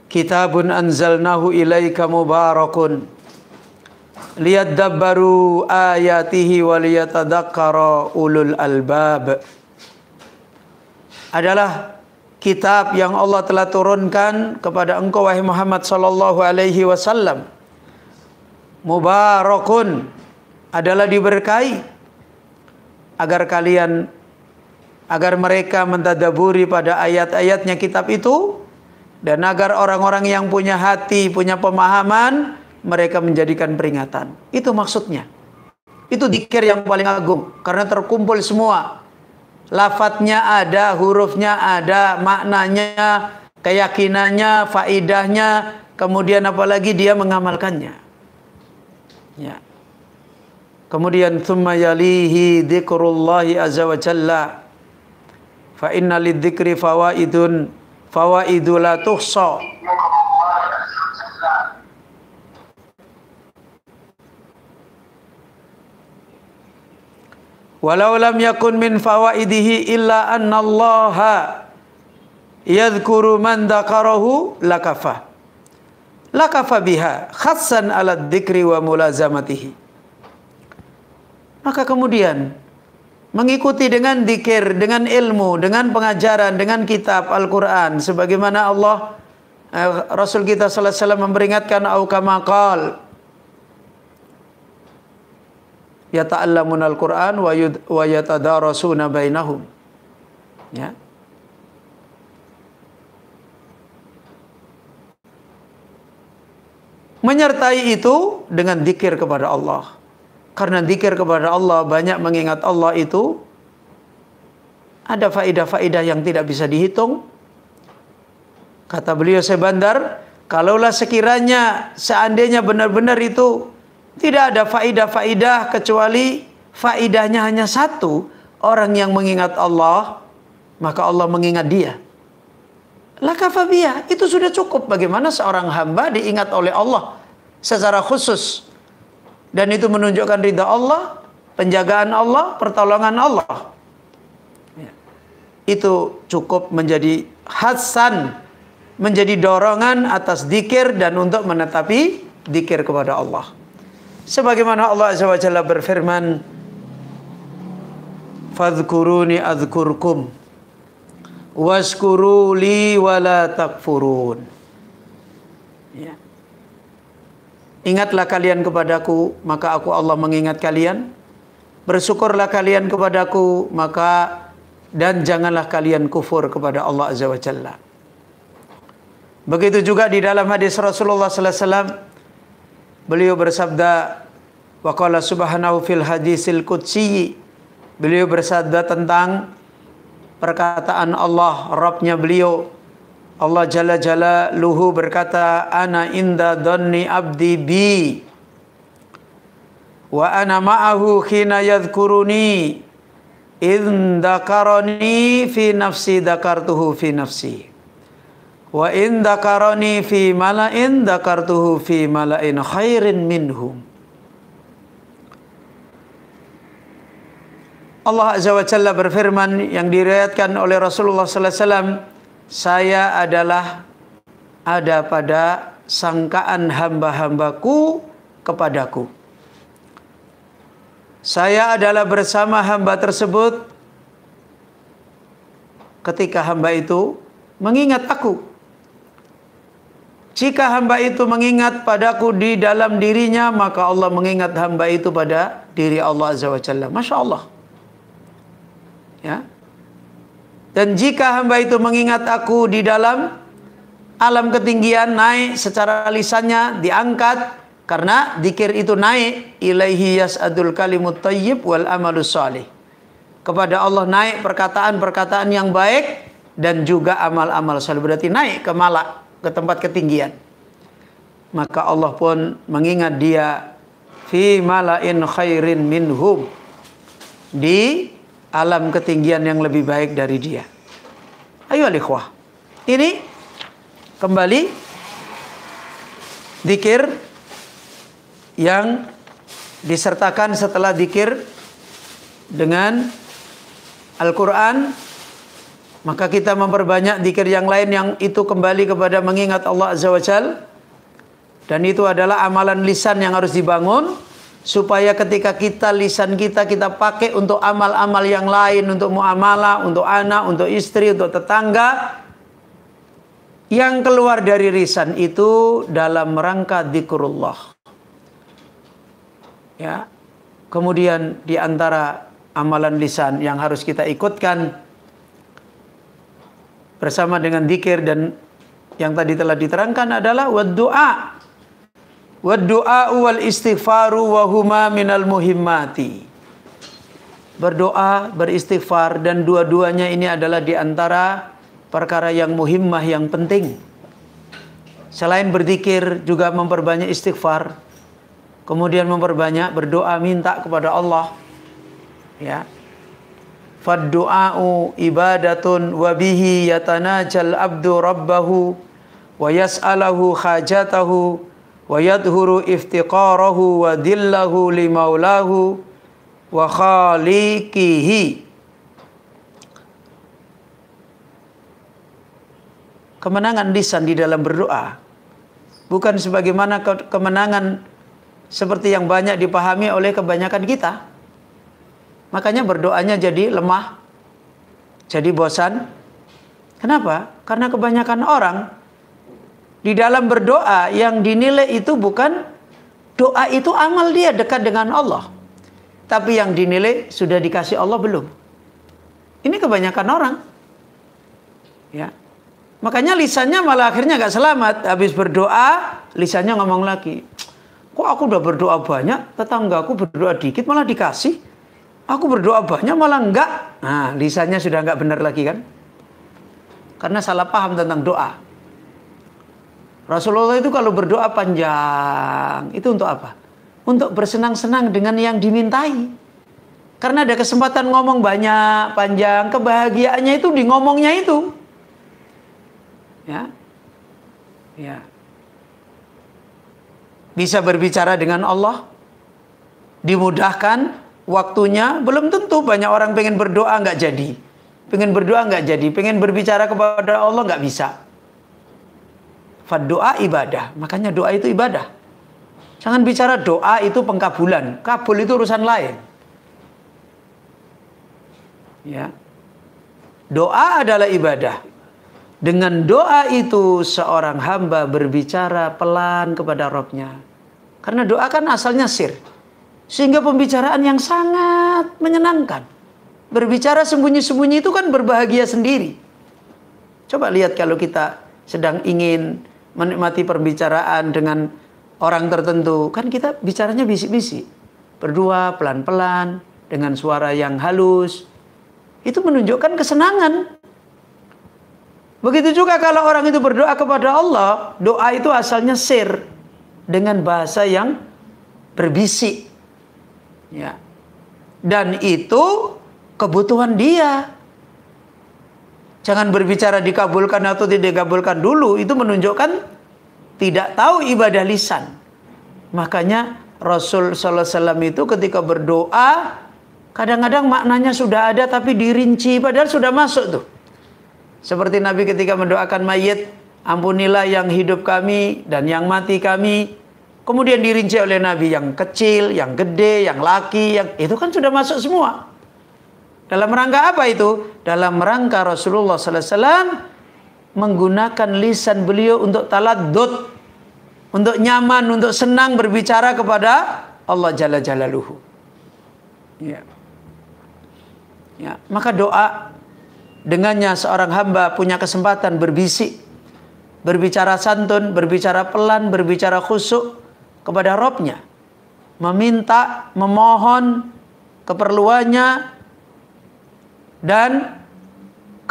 Speaker 1: Kitabun anzalnahu ilaika mubarakun liyadabbaru ayatihi waliyatadakkara ulul albab. Adalah kitab yang Allah telah turunkan kepada engkau wahai Muhammad sallallahu alaihi wasallam. Mubarakun, adalah diberkahi, agar mereka mentadaburi pada ayat-ayatnya kitab itu, dan agar orang-orang yang punya hati, punya pemahaman, mereka menjadikan peringatan. Itu maksudnya. Itu dzikir yang paling agung. Karena terkumpul semua. Lafadznya ada, hurufnya ada, maknanya, keyakinannya, faidahnya, kemudian apalagi dia mengamalkannya. Ya. Kemudian thumma yalihi dzikrullahi azza wa jalla. Fa inna lidzikri fawaidu la tuhsa. Walau lam yakun min fawaidihi illa anna Allaha yadhkuru man dzakarahu lakafa biha khassan ala dzikri wa mulazamatihi. Maka kemudian mengikuti dengan dzikir, dengan ilmu, dengan pengajaran, dengan kitab Al-Quran, sebagaimana Rasul kita sallallahu alaihi wasallam memperingatkan, au kama qala yata'allamuna al-Qur'an wa yatadarasuna bainahum. Ya. Menyertai itu dengan dzikir kepada Allah. Karena dzikir kepada Allah, banyak mengingat Allah itu ada faedah-faedah yang tidak bisa dihitung. Kata beliau Sebandar, kalaulah sekiranya seandainya benar-benar itu tidak ada faidah-faidah kecuali faidahnya hanya satu, orang yang mengingat Allah, maka Allah mengingat dia. Lakafabiyah, itu sudah cukup. Bagaimana seorang hamba diingat oleh Allah secara khusus. Dan itu menunjukkan ridha Allah, penjagaan Allah, pertolongan Allah. Ya. Itu cukup menjadi hasan menjadi dorongan atas dzikir dan untuk menetapi dzikir kepada Allah. Sebagaimana Allah Azza wa Jalla berfirman, "Fadhkuruni adzkurkum washkuru li wala takfurun." Ya. Ingatlah kalian kepadaku, maka aku Allah mengingat kalian. Bersyukurlah kalian kepadaku, maka dan janganlah kalian kufur kepada Allah Azza wa Jalla. Begitu juga di dalam hadis Rasulullah sallallahu alaihi wasallam, beliau bersabda, wa qala subhanahu fil hadisil qudsi, beliau bersabda tentang perkataan Allah, Rabbnya beliau, Allah Jalla Jalaluhu berkata, ana inda dhanni abdi bi wa ana ma'ahu khina yadhkuruni in dzakarani fi nafsi dzakartuhu fi nafsi wa in dzakarani fi mala'in dzakartuhu fi mala'in khairin minhum. Allah Azza wa Jalla berfirman yang diriwayatkan oleh Rasulullah sallallahu alaihi wasallam, saya adalah ada pada sangkaan hamba-hambaku kepadaku. Saya adalah bersama hamba tersebut ketika hamba itu mengingat aku. Jika hamba itu mengingat padaku di dalam dirinya, maka Allah mengingat hamba itu pada diri Allah Azza wa Jalla. Masya Allah. Ya. Dan jika hamba itu mengingat aku di dalam alam ketinggian, naik secara lisannya, diangkat, karena zikir itu naik, ilaihi yas'adul kalimut thayyib wal amalus shalih. Kepada Allah naik perkataan-perkataan yang baik dan juga amal-amal saleh. Berarti naik ke malak, ke tempat ketinggian. Maka Allah pun mengingat dia fi mala'in khairin minhum, di alam ketinggian yang lebih baik dari dia. Ayo alikhwah, ini kembali zikir yang disertakan setelah zikir dengan Al-Quran, maka kita memperbanyak zikir yang lain yang itu kembali kepada mengingat Allah Azza wa Jalla. Dan itu adalah amalan lisan yang harus dibangun, supaya ketika lisan kita pakai untuk amal-amal yang lain, untuk muamalah, untuk anak, untuk istri, untuk tetangga, yang keluar dari lisan itu dalam rangka dzikrullah. Ya. Kemudian di antara amalan lisan yang harus kita ikutkan bersama dengan zikir dan yang tadi telah diterangkan adalah wad-du'a. Wad-du'a wal istighfaru wa huma minal muhimmati. Berdoa, beristighfar, dan dua-duanya ini adalah di antara perkara yang muhimmah, yang penting. Selain berzikir juga memperbanyak istighfar. Kemudian memperbanyak berdoa, minta kepada Allah. Ya. Fad-du'a'u ibadatun wa bihi yatanajal abdu rabbahu wa yas'alahu hajatahu wa yadhuru iftiqarahu wa dillahu limaulahu wa khaliqihi. Kemenangan lisan di dalam berdoa bukan sebagaimana kemenangan seperti yang banyak dipahami oleh kebanyakan kita. Makanya berdoanya jadi lemah, jadi bosan. Kenapa? Karena kebanyakan orang di dalam berdoa yang dinilai itu bukan doa itu amal dia dekat dengan Allah, tapi yang dinilai sudah dikasih Allah belum. Ini kebanyakan orang. Ya. Makanya lisannya malah akhirnya gak selamat. Habis berdoa, lisannya ngomong lagi, kok aku udah berdoa banyak, tetanggaku berdoa dikit malah dikasih. Aku berdoa banyak malah enggak. Nah, lisannya sudah enggak benar lagi kan? Karena salah paham tentang doa. Rasulullah itu kalau berdoa panjang, itu untuk apa? Untuk bersenang-senang dengan yang dimintai. Karena ada kesempatan ngomong banyak, panjang, kebahagiaannya itu di ngomongnya itu. Ya. Ya. Bisa berbicara dengan Allah, dimudahkan waktunya. Belum tentu, banyak orang pengen berdoa nggak jadi, pengen berdoa nggak jadi, pengen berbicara kepada Allah nggak bisa. Fad-doa ibadah. Makanya doa itu ibadah. Jangan bicara doa itu pengkabulan. Kabul itu urusan lain. Ya. Doa adalah ibadah. Dengan doa itu seorang hamba berbicara pelan kepada Rabb-Nya. Karena doa kan asalnya sir. Sehingga pembicaraan yang sangat menyenangkan. Berbicara sembunyi-sembunyi itu kan berbahagia sendiri. Coba lihat kalau kita sedang ingin menikmati perbicaraan dengan orang tertentu. Kan kita bicaranya bisik-bisik. Berdua pelan-pelan dengan suara yang halus. Itu menunjukkan kesenangan. Begitu juga kalau orang itu berdoa kepada Allah, doa itu asalnya sir dengan bahasa yang berbisik. Ya. Dan itu kebutuhan dia. Jangan berbicara dikabulkan atau tidak dikabulkan dulu, itu menunjukkan tidak tahu ibadah lisan. Makanya Rasul sallallahu alaihi wasallam itu ketika berdoa kadang-kadang maknanya sudah ada tapi dirinci padahal sudah masuk tuh. Seperti Nabi ketika mendoakan mayit, ampunilah yang hidup kami dan yang mati kami. Kemudian dirinci oleh Nabi yang kecil, yang gede, yang laki, yang itu kan sudah masuk semua. Dalam rangka apa itu? Dalam rangka Rasulullah sallallahu alaihi wasallam menggunakan lisan beliau untuk taladdud, untuk nyaman, untuk senang berbicara kepada Allah Jalla Jalaluhu. Ya. Ya, maka doa dengannya seorang hamba punya kesempatan berbisik, berbicara santun, berbicara pelan, berbicara khusyuk kepada Rabb-Nya. Meminta, memohon keperluannya, dan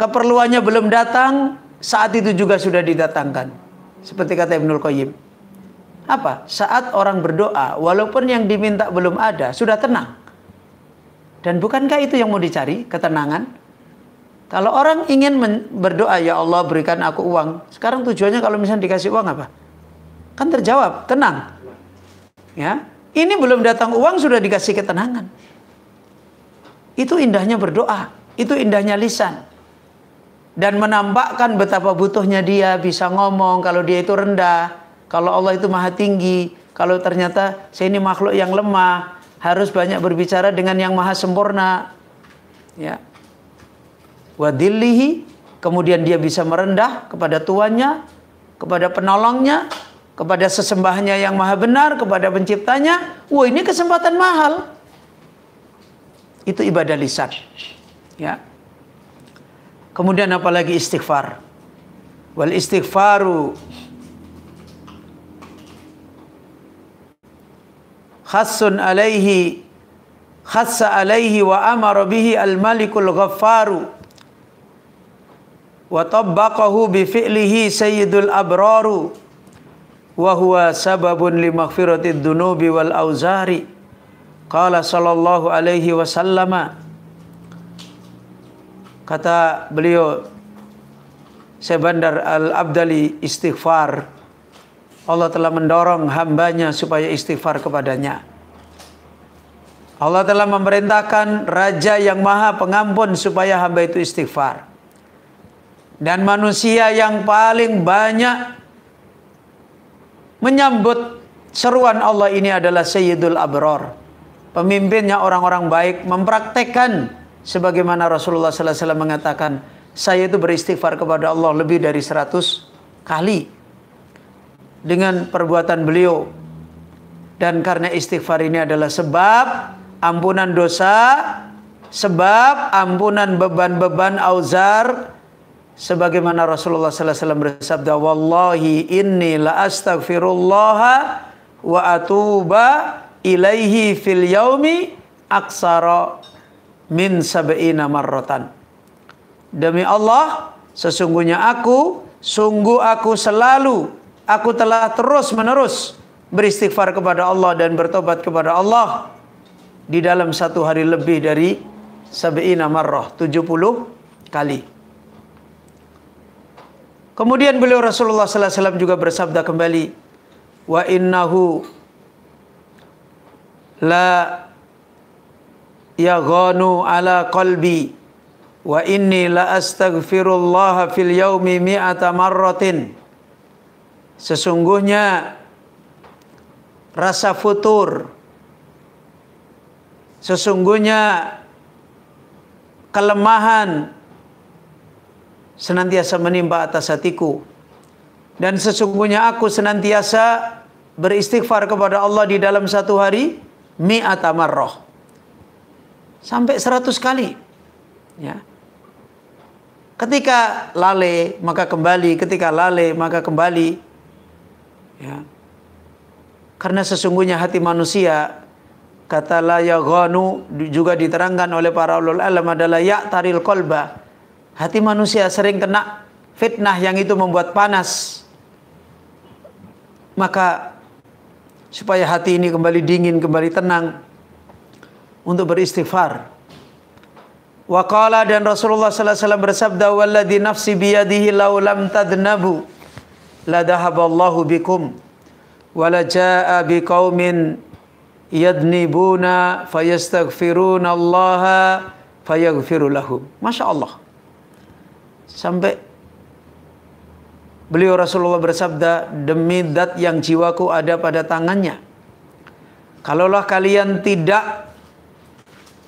Speaker 1: keperluannya belum datang, saat itu juga sudah didatangkan. Seperti kata Ibnul Qayyim. Apa? Saat orang berdoa, walaupun yang diminta belum ada, sudah tenang. Dan bukankah itu yang mau dicari? Ketenangan. Kalau orang ingin berdoa, ya Allah berikan aku uang. Sekarang tujuannya kalau misalnya dikasih uang apa? Kan terjawab, tenang. Ya, ini belum datang uang sudah dikasih ketenangan. Itu indahnya berdoa. Itu indahnya lisan. Dan menampakkan betapa butuhnya dia bisa ngomong kalau dia itu rendah. Kalau Allah itu maha tinggi. Kalau ternyata saya ini makhluk yang lemah. Harus banyak berbicara dengan yang maha sempurna. Ya. Wadillihi, kemudian dia bisa merendah kepada tuannya, kepada penolongnya, kepada sesembahnya yang maha benar, kepada penciptanya. Wah, ini kesempatan mahal. Itu ibadah lisan. Ya. Kemudian apalagi istighfar. Wal istighfaru khassa alaihi wa amara bihi al-malikul ghaffaru. Wa tabbaqahu bi fi'lihi sayyidul abraru wa huwa sababun li maghfiratid dunubi wal auzari. Qala sallallahu alaihi wasallam, kata beliau Syekh Bandar Al-Abdali, istighfar, Allah telah mendorong hambanya supaya istighfar kepadanya. Allah telah memerintahkan Raja yang Maha Pengampun supaya hamba itu istighfar. Dan manusia yang paling banyak menyambut seruan Allah ini adalah Sayyidul Abrar. Pemimpinnya orang-orang baik, mempraktekkan sebagaimana Rasulullah sallallahu alaihi wasallam mengatakan, saya itu beristighfar kepada Allah lebih dari 100 kali dengan perbuatan beliau. Dan karena istighfar ini adalah sebab ampunan dosa, sebab ampunan beban-beban auzar. Sebagaimana Rasulullah sallallahu alaihi wasallam bersabda, wallahi inni la astaghfirullah wa atuba ilaihi fil yaumi aksara min sab'ina marratan. Demi Allah, sesungguhnya sungguh aku telah terus menerus beristighfar kepada Allah dan bertobat kepada Allah di dalam satu hari lebih dari sab'ina marrah, 70 kali. Kemudian beliau Rasulullah sallallahu alaihi wasallam juga bersabda kembali, wa innahu la yaghanu ala qalbi wa inni la astaghfirullah fil yaumi mi'ata marratin sesungguhnya rasa futur, sesungguhnya kelemahan senantiasa menimpa atas hatiku, dan sesungguhnya aku senantiasa beristighfar kepada Allah di dalam satu hari mi'ata marrah, sampai 100 kali. Ya. Ketika lalai maka kembali, ketika lalai maka kembali. Ya. Karena sesungguhnya hati manusia, kata la yaghanu, juga diterangkan oleh para ulul alam, adalah ya'taril qalba. Hati manusia sering kena fitnah yang itu membuat panas. Maka supaya hati ini kembali dingin, kembali tenang, untuk beristighfar. Wa qala, dan Rasulullah sallallahu alaihi wasallam bersabda, walladzi nafsi biyadihi law lam tadnabu la dhahaballahu bikum wa la jaa biqaumin yadnibuna fayastaghfiruna Allah fayaghfiru lahum. Masya Allah. Sampai beliau Rasulullah bersabda, demi zat yang jiwaku ada pada tangannya, kalaulah kalian tidak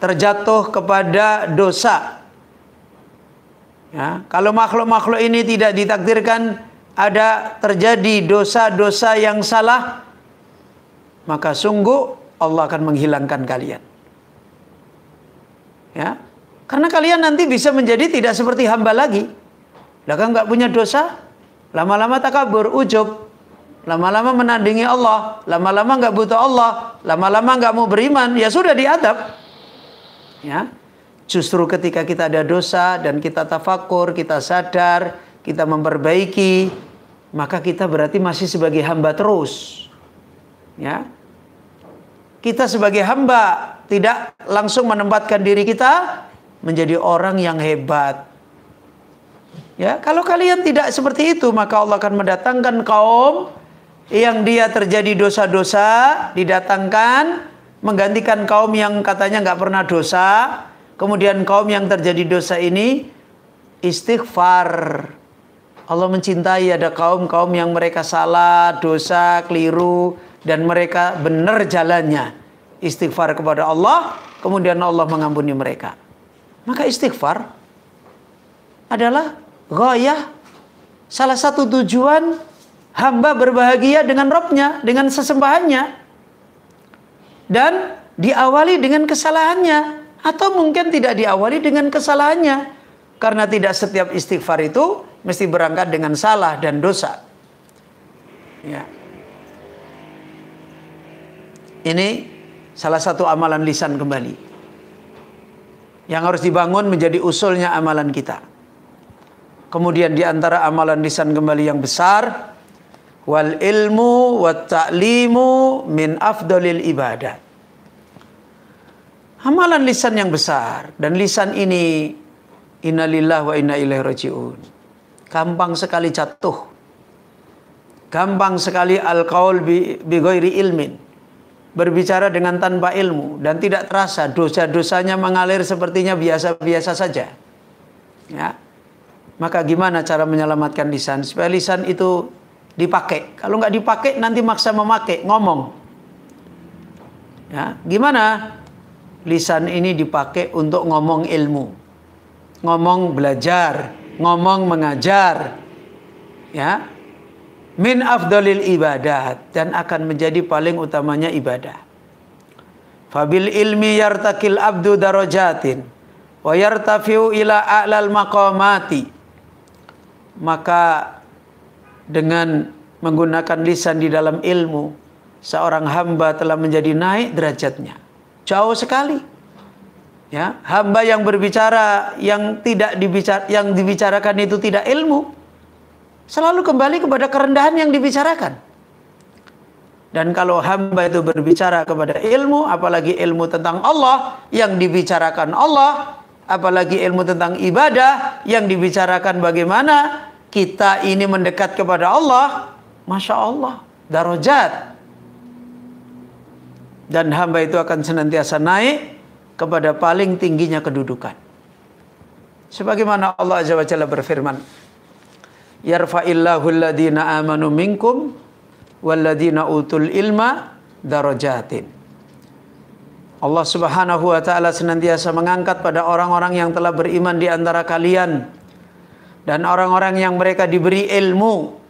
Speaker 1: terjatuh kepada dosa, ya, kalau makhluk-makhluk ini tidak ditakdirkan ada terjadi dosa-dosa yang salah, maka sungguh Allah akan menghilangkan kalian. Ya, karena kalian nanti bisa menjadi tidak seperti hamba lagi. Lah kan nggak punya dosa, lama-lama takabur, ujub, lama-lama menandingi Allah, lama-lama nggak butuh Allah, lama-lama nggak mau beriman, ya sudah diadab. Ya, justru ketika kita ada dosa dan kita tafakur, kita sadar, kita memperbaiki, maka kita berarti masih sebagai hamba terus. Ya, kita sebagai hamba tidak langsung menempatkan diri kita menjadi orang yang hebat. Ya, kalau kalian tidak seperti itu, maka Allah akan mendatangkan kaum yang dia terjadi dosa-dosa, didatangkan menggantikan kaum yang katanya nggak pernah dosa. Kemudian kaum yang terjadi dosa ini istighfar. Allah mencintai ada kaum-kaum yang mereka salah, dosa, keliru, dan mereka benar jalannya, istighfar kepada Allah, kemudian Allah mengampuni mereka. Maka istighfar adalah ghayah, salah satu tujuan hamba berbahagia dengan Rabbnya, dengan sesembahannya. Dan diawali dengan kesalahannya, atau mungkin tidak diawali dengan kesalahannya, karena tidak setiap istighfar itu mesti berangkat dengan salah dan dosa. Ya. Ini salah satu amalan lisan kembali yang harus dibangun menjadi usulnya amalan kita. Kemudian di antara amalan lisan kembali yang besar, wal ilmu wat ta'limu min afdalil ibadat. Amalan lisan yang besar, dan lisan ini innalillahi wa inna ilaihi rajiun. Gampang sekali jatuh. Gampang sekali al-qaul bi ghairi ilmin. Berbicara dengan tanpa ilmu dan tidak terasa dosa-dosanya mengalir sepertinya biasa-biasa saja. Ya. Maka gimana cara menyelamatkan lisan supaya lisan itu dipakai? Kalau nggak dipakai nanti maksa memakai, ngomong. Ya, gimana? Lisan ini dipakai untuk ngomong ilmu, ngomong belajar, ngomong mengajar. Ya. Min afdalil ibadat, dan akan menjadi paling utamanya ibadah. Fabil ilmi yartakil abdu darajatin wa yartafiu ila a'lal maqamati. Maka dengan menggunakan lisan di dalam ilmu, seorang hamba telah menjadi naik derajatnya jauh sekali. Ya, hamba yang berbicara yang dibicarakan itu tidak ilmu, selalu kembali kepada kerendahan yang dibicarakan. Dan kalau hamba itu berbicara kepada ilmu, apalagi ilmu tentang Allah yang dibicarakan Allah, apalagi ilmu tentang ibadah yang dibicarakan bagaimana kita ini mendekat kepada Allah, Masya Allah, darajat. Dan hamba itu akan senantiasa naik kepada paling tingginya kedudukan. Sebagaimana Allah Azza wa Jalla berfirman, yarfa'illahu alladhina amanu minkum walladhina utul ilma darajatin. Allah Subhanahu wa taala senantiasa mengangkat pada orang-orang yang telah beriman di antara kalian dan orang-orang yang mereka diberi ilmu.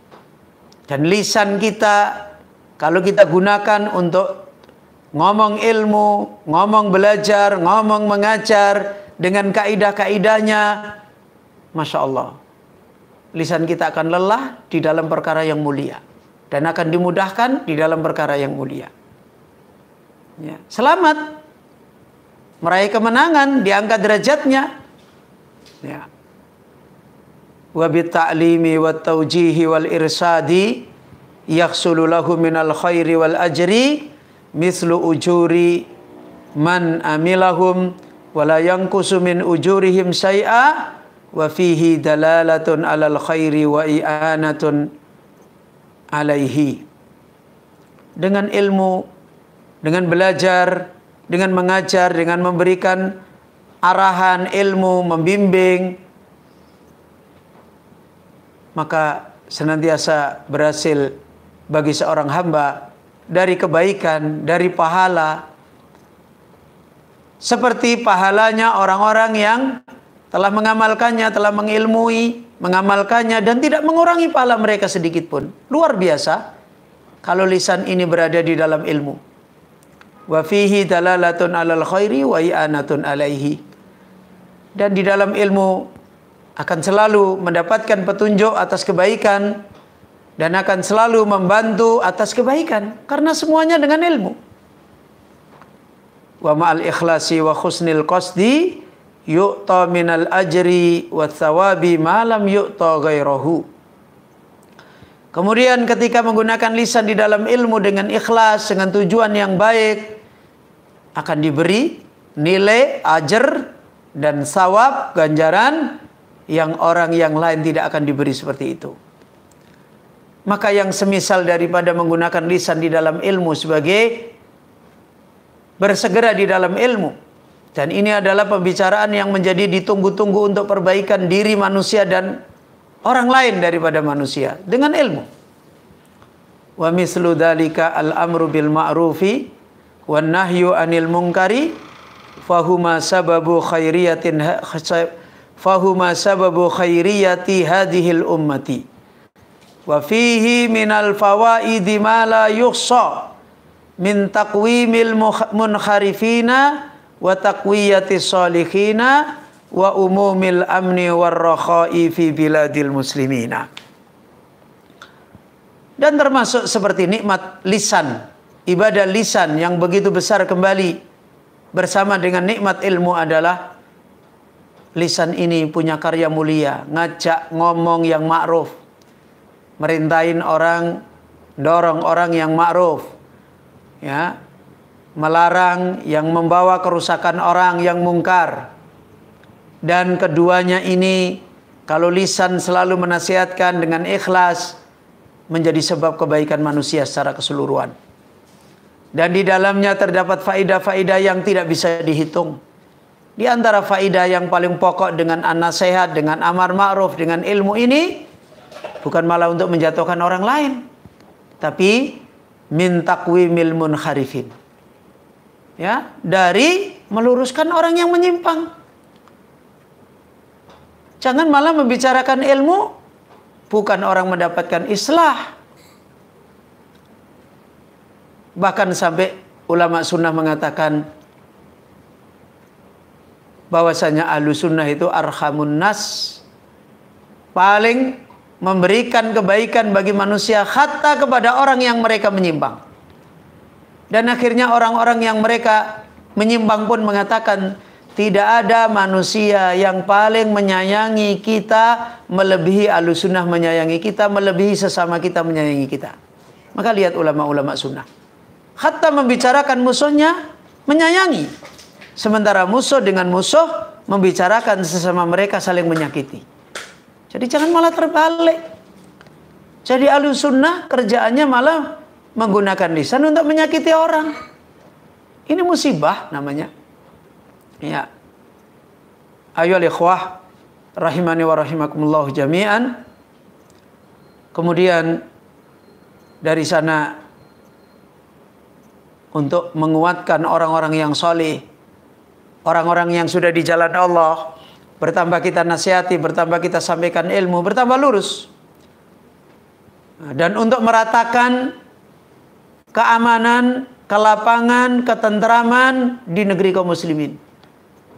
Speaker 1: Dan lisan kita kalau kita gunakan untuk ngomong ilmu, ngomong belajar, ngomong mengajar dengan kaidah-kaidahnya, Masya Allah, lisan kita akan lelah di dalam perkara yang mulia dan akan dimudahkan di dalam perkara yang mulia. Ya, selamat, meraih kemenangan, diangkat derajatnya. Ya. Wa bitta'limi wat taujihi wal irsadi yakhsulu lahu minal khairi wal ajri mislu ujuri man amilahum wala yanqusu min ujurihim syai'a wa fihi dalalatun alal khairi wa i'anatun alaihi. Dengan ilmu, dengan belajar, dengan mengajar, dengan memberikan arahan ilmu, membimbing, maka senantiasa berhasil bagi seorang hamba dari kebaikan, dari pahala, seperti pahalanya orang-orang yang telah mengamalkannya, telah mengilmui, mengamalkannya, dan tidak mengurangi pahala mereka sedikit pun. Luar biasa kalau lisan ini berada di dalam ilmu. Wa fihi dalalatun alal khairi wa i'anatun alaihi. Dan di dalam ilmu akan selalu mendapatkan petunjuk atas kebaikan dan akan selalu membantu atas kebaikan karena semuanya dengan ilmu. Wa ma'al ikhlasi wa husnil qasdi yu'ta minal ajri wa thawabi ma lam yu'ta ghairahu. Kemudian ketika menggunakan lisan di dalam ilmu dengan ikhlas, dengan tujuan yang baik, akan diberi nilai, ajar, dan sawab, ganjaran yang orang yang lain tidak akan diberi seperti itu. Maka yang semisal daripada menggunakan lisan di dalam ilmu sebagai bersegera di dalam ilmu. Dan ini adalah pembicaraan yang menjadi ditunggu-tunggu untuk perbaikan diri manusia dan orang lain daripada manusia dengan ilmu. Wa mislu dzalika al-amru bil ma'rufi wan nahyu 'anil munkari fahuma sababu khairiyati hadhil ummati wa fihi minal fawaidi ma la yuhsa min taqwimil munharifina wa taqwiyati salihina wa umumil amni war rakha'i fi biladil muslimina. Dan termasuk seperti nikmat lisan, ibadah lisan yang begitu besar kembali bersama dengan nikmat ilmu adalah lisan ini punya karya mulia, ngajak ngomong yang ma'ruf, merintahin orang, dorong orang yang ma'ruf, ya, melarang yang membawa kerusakan orang yang mungkar. Dan keduanya ini kalau lisan selalu menasihatkan dengan ikhlas menjadi sebab kebaikan manusia secara keseluruhan. Dan di dalamnya terdapat faidah-faidah yang tidak bisa dihitung. Di antara faidah yang paling pokok dengan an-nasihat, dengan amar ma'ruf, dengan ilmu ini bukan malah untuk menjatuhkan orang lain, tapi min taqwimil munharifin. Ya, dari meluruskan orang yang menyimpang. Jangan malah membicarakan ilmu, bukan orang mendapatkan islah. Bahkan sampai ulama sunnah mengatakan bahwasanya ahlu sunnah itu arhamun nas, paling memberikan kebaikan bagi manusia hatta kepada orang yang mereka menyimpang. Dan akhirnya orang-orang yang mereka menyimpang pun mengatakan tidak ada manusia yang paling menyayangi kita melebihi ahlu sunnah menyayangi kita, melebihi sesama kita menyayangi kita. Maka lihat ulama-ulama sunnah, hatta membicarakan musuhnya menyayangi, sementara musuh dengan musuh membicarakan sesama mereka saling menyakiti. Jadi jangan malah terbalik. Jadi ahlu sunnah kerjaannya malah menggunakan lisan untuk menyakiti orang. Ini musibah namanya. Ya. Ayoul ikhwah rahimani wa rahimakumullah jami'an. Kemudian dari sana untuk menguatkan orang-orang yang soleh, orang-orang yang sudah di jalan Allah, bertambah kita nasihati, bertambah kita sampaikan ilmu, bertambah lurus. Dan untuk meratakan keamanan, kelapangan, ketentraman di negeri kaum muslimin.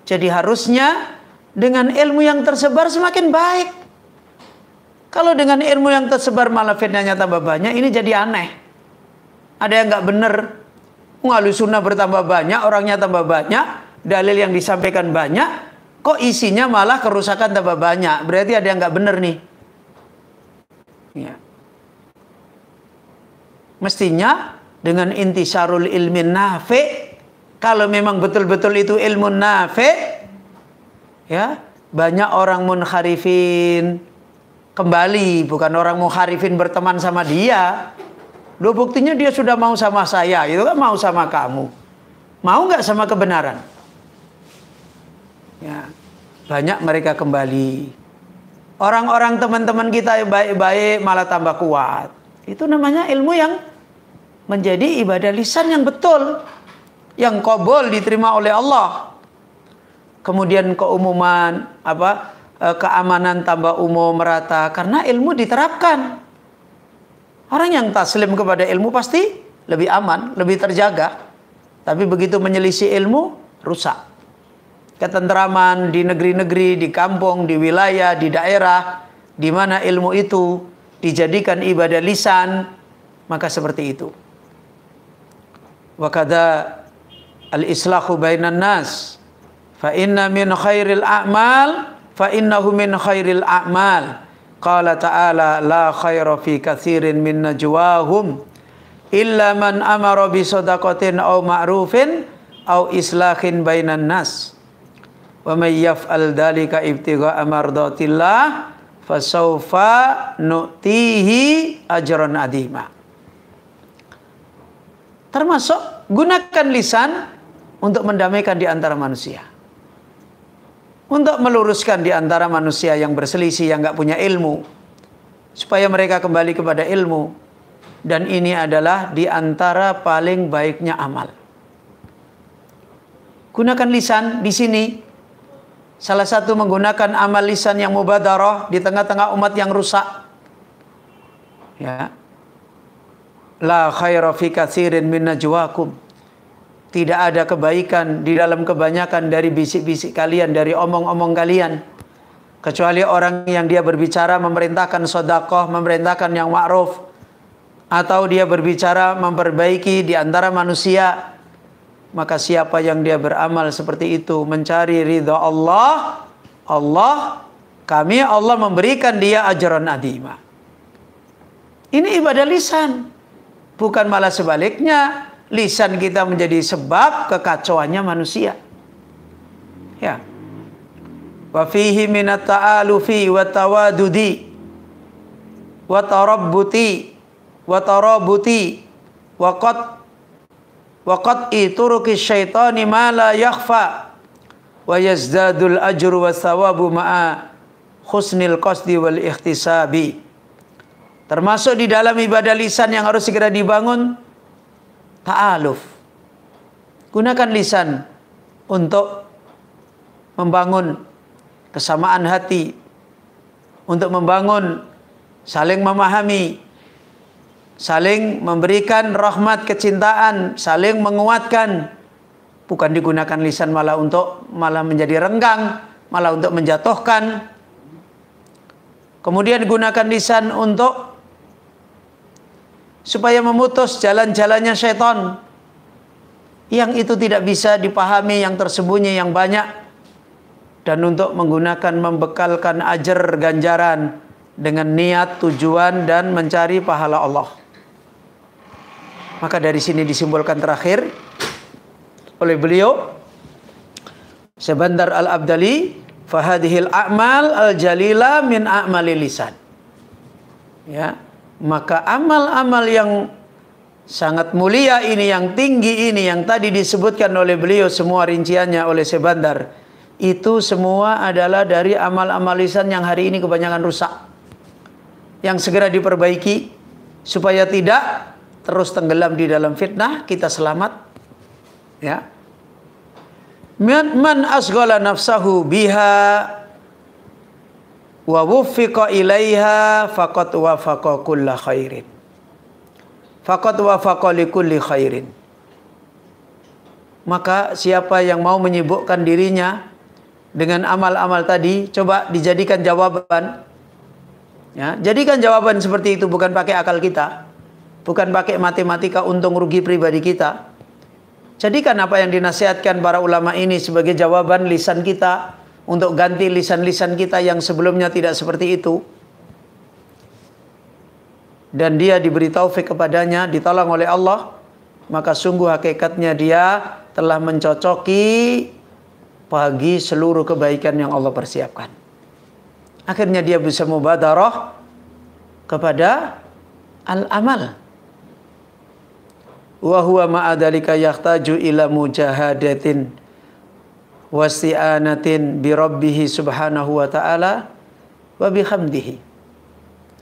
Speaker 1: Jadi harusnya dengan ilmu yang tersebar semakin baik. Kalau dengan ilmu yang tersebar malah fitnahnya tambah banyak, ini jadi aneh. Ada yang nggak benar. Ahlu sunnah bertambah banyak, orangnya tambah banyak, dalil yang disampaikan banyak, kok isinya malah kerusakan tambah banyak. Berarti ada yang nggak benar nih. Ya. Mestinya dengan intisarul ilmi nafi', kalau memang betul-betul itu ilmu nafi', ya, banyak orang munharifin kembali, bukan orang munharifin berteman sama dia. Loh, buktinya dia sudah mau sama saya, itu kan mau sama kamu. Mau nggak sama kebenaran? Ya, banyak mereka kembali. Orang-orang teman-teman kita yang baik-baik malah tambah kuat. Itu namanya ilmu yang menjadi ibadah lisan yang betul, yang qabul, diterima oleh Allah. Kemudian keumuman, keamanan tambah umum, merata, karena ilmu diterapkan. Orang yang taslim kepada ilmu pasti lebih aman, lebih terjaga. Tapi begitu menyelisih ilmu, rusak. Ketentraman di negeri-negeri, di kampung, di wilayah, di daerah, di mana ilmu itu dijadikan ibadah lisan, maka seperti itu. Wa kadza al-islahu bainan nas, fa inna min khairil a'mal, fa innahu min khairil a'mal. Qala ta'ala la khaira fi katsirin min najwahum illa man amara bi shadaqatin aw ma'rufin aw islahin bainan nas. Wa may yaf'al dzalika ibtigha'a mardatillah fasawfa nu'tihi ajran adima. Termasuk gunakan lisan untuk mendamaikan di antara manusia. Untuk meluruskan di antara manusia yang berselisih, yang nggak punya ilmu, supaya mereka kembali kepada ilmu. Dan ini adalah di antara paling baiknya amal. Gunakan lisan di sini. Salah satu menggunakan amal lisan yang mubadarah di tengah-tengah umat yang rusak. Ya. La khaira fi katsirin min najwakum. Tidak ada kebaikan di dalam kebanyakan dari bisik-bisik kalian, dari omong-omong kalian. Kecuali orang yang dia berbicara memerintahkan sedekah, memerintahkan yang ma'ruf. Atau dia berbicara memperbaiki di antara manusia. Maka siapa yang dia beramal seperti itu, mencari ridha Allah, Allah memberikan dia ajran adima. Ini ibadah lisan. Bukan malah sebaliknya. Lisan kita menjadi sebab kekacauannya manusia. Ya. Wa fihi minat ta'alufi wa tawadudi wa tarabbuti wa tarabuti wa qad ituruki syaitani ma la yakhfa wa yazdadul ajru wa thawabu ma'a husnil qasdi wal ikhtisabi. Termasuk di dalam ibadah lisan yang harus segera dibangun, ta'aluf. Gunakan lisan untuk membangun kesamaan hati, untuk membangun saling memahami, saling memberikan rahmat, kecintaan, saling menguatkan. Bukan digunakan lisan malah menjadi renggang, malah untuk menjatuhkan. Kemudian gunakan lisan supaya memutus jalan-jalannya syaitan yang itu tidak bisa dipahami, yang tersembunyi, yang banyak, dan untuk menggunakan membekalkan ajar ganjaran dengan niat, tujuan, dan mencari pahala Allah. Maka dari sini disimpulkan terakhir oleh beliau Syabandar Al-Abdali, fahadhil a'mal al-jalila min a'mali lisan. Ya. Maka amal-amal yang sangat mulia ini, yang tinggi ini, yang tadi disebutkan oleh beliau semua rinciannya oleh Syabandar, itu semua adalah dari amal-amal lisan yang hari ini kebanyakan rusak. yang segera diperbaiki supaya tidak terus tenggelam di dalam fitnah, kita selamat. Ya. Man asghala nafsahu biha wa wuffiqa ilaiha faqad wafaqa kulla khairin. Faqad wafaqa likulli khairin. Maka siapa yang mau menyibukkan dirinya dengan amal-amal tadi, coba dijadikan jawaban. Ya, jadikan jawaban seperti itu, bukan pakai akal kita, bukan pakai matematika untung rugi pribadi kita. Jadikan apa yang dinasihatkan para ulama ini sebagai jawaban lisan kita untuk ganti lisan-lisan kita yang sebelumnya tidak seperti itu. Dan dia diberi taufik kepadanya, ditolong oleh Allah, maka sungguh hakikatnya dia telah mencocoki bagi seluruh kebaikan yang Allah persiapkan. Akhirnya dia bisa mubadarah kepada al-amal. Wa huwa ma'adalika yahtaju ila mujahadatin wasi'anatin bi rabbih subhanahu wa ta'ala wa bihamdihi.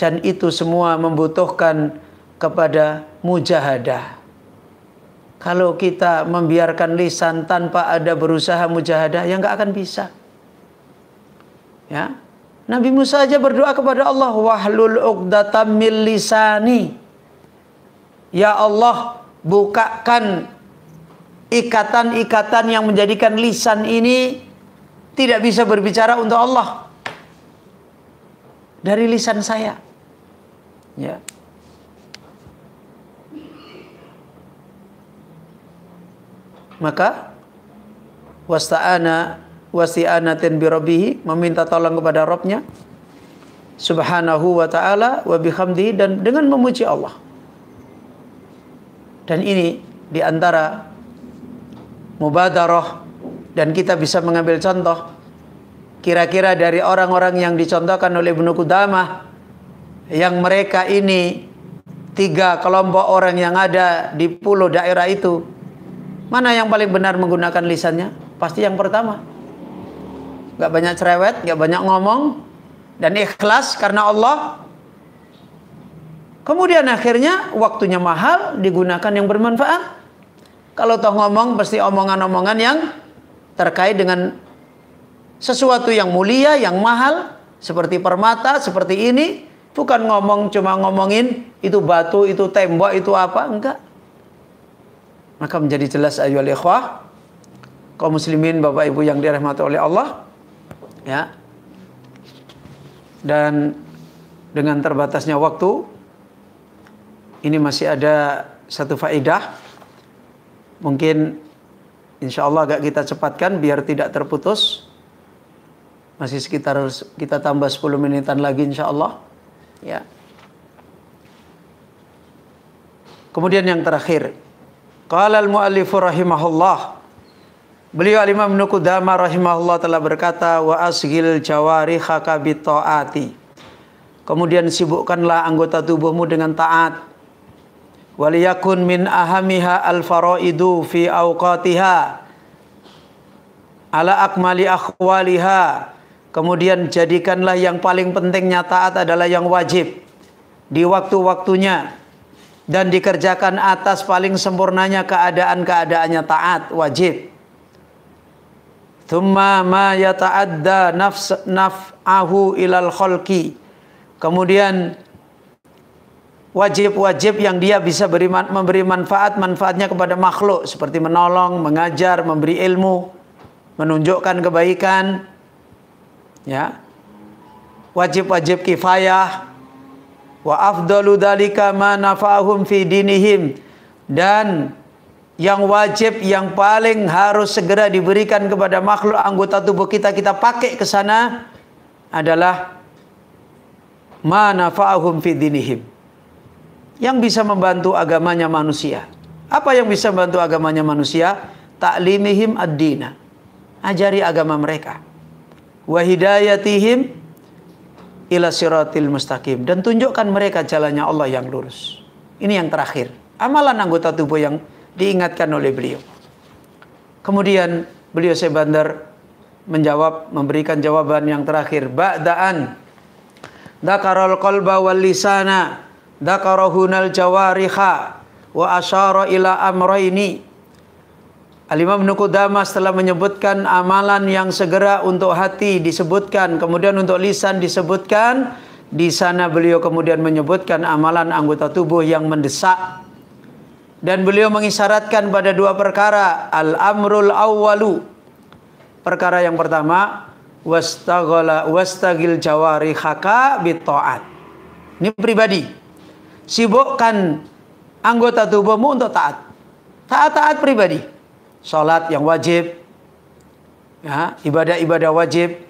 Speaker 1: Dan itu semua membutuhkan kepada mujahadah. Kalau kita membiarkan lisan tanpa ada berusaha mujahadah, ya nggak akan bisa. Ya, Nabi Musa aja berdoa kepada Allah, wahlul 'uqdatam min lisani. Ya Allah, bukakan ikatan-ikatan yang menjadikan lisan ini tidak bisa berbicara untuk Allah dari lisan saya. Ya. Maka wasi'anatin bi rabbih, meminta tolong kepada Rabbnya subhanahu wa ta'ala wa bihamdihi, dan dengan memuji Allah. Dan ini diantara mubadarah, dan kita bisa mengambil contoh kira-kira dari orang-orang yang dicontohkan oleh Ibnu Qudamah, yang mereka ini 3 kelompok orang yang ada di pulau daerah itu. Mana yang paling benar menggunakan lisannya? Pasti yang pertama. Gak banyak cerewet, gak banyak ngomong, dan ikhlas karena Allah. Kemudian akhirnya waktunya mahal, digunakan yang bermanfaat. Kalau toh ngomong, pasti omongan-omongan yang terkait dengan sesuatu yang mulia, yang mahal, seperti permata, seperti ini. Bukan ngomong cuma ngomongin itu batu, itu tembok, itu apa, enggak. Maka menjadi jelas ayyuhal ikhwah, kaum muslimin, Bapak Ibu yang dirahmati oleh Allah, ya. Dan dengan terbatasnya waktu, ini masih ada satu faedah. Mungkin insya Allah agak kita cepatkan biar tidak terputus. Masih sekitar kita tambah 10 menitan lagi insya Allah. Ya. Kemudian yang terakhir, qala al-mu'allifu rahimahullah, beliau Imam Ibnu Qudamah rahimahullah telah berkata, wa asghil jawarihaka bitta'ati. Kemudian sibukkanlah anggota tubuhmu dengan taat. Waliyakun min ahamiha al-faraidu fi awqatiha ala akmali akhwaliha. Kemudian jadikanlah yang paling pentingnya taat adalah yang wajib di waktu-waktunya, dan dikerjakan atas paling sempurnanya keadaan-keadaannya taat, wajib. Thumma ma yata'adda naf'ahu ilal khalqi. Kemudian wajib-wajib yang dia bisa memberi manfaatnya kepada makhluk, seperti menolong, mengajar, memberi ilmu, menunjukkan kebaikan. Ya. Wajib-wajib kifayah. Wa afdalu dzalika ma nafa'ahum fi dinihim. Dan yang wajib, yang paling harus segera diberikan kepada makhluk anggota tubuh kita, kita pakai ke sana adalah ma nafa'ahum fi dinihim, yang bisa membantu agamanya manusia. Apa yang bisa membantu agamanya manusia? Ta'limihim ad-dina, ajari agama mereka. Wa hidayatihim ila siratil mustaqim, dan tunjukkan mereka jalannya Allah yang lurus. Ini yang terakhir, amalan anggota tubuh yang diingatkan oleh beliau. Kemudian beliau Syekh Bandar menjawab, memberikan jawaban yang terakhir, ba'da'an Dzakarul qalba wal lisana, dzakarahunal jawariha wa asyara ila amraini. Al-Imam Ibnu Qudamah setelah menyebutkan amalan yang segera untuk hati disebutkan, kemudian untuk lisan disebutkan, di sana beliau kemudian menyebutkan amalan anggota tubuh yang mendesak. Dan beliau mengisyaratkan pada dua perkara. Al-amrul awwalu, perkara yang pertama, wastagil jawarihaka bitta'at. Ini pribadi. Sibukkan anggota tubuhmu untuk taat. Taat pribadi. Salat yang wajib, ya, ibadah-ibadah wajib,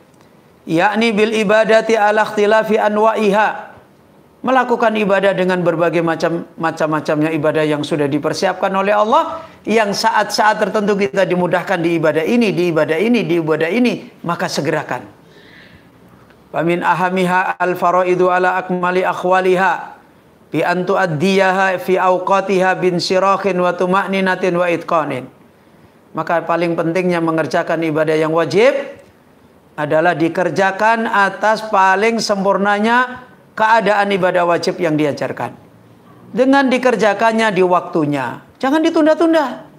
Speaker 1: yakni bil ibadati ala ikhtilafi anwa'iha. Melakukan ibadah dengan berbagai macam-macamnya ibadah yang sudah dipersiapkan oleh Allah, yang saat-saat tertentu kita dimudahkan di ibadah ini, di ibadah ini, di ibadah ini, maka segerakan. Famin ahamiha al-faraidu ala akmali akhwaliha bi an tuaddiyaha fi awqatiha bin sirahin wa tuma'ninatin wa itqanin. Maka paling pentingnya mengerjakan ibadah yang wajib adalah dikerjakan atas paling sempurnanya keadaan ibadah wajib yang diajarkan. Dengan dikerjakannya di waktunya. Jangan ditunda-tunda.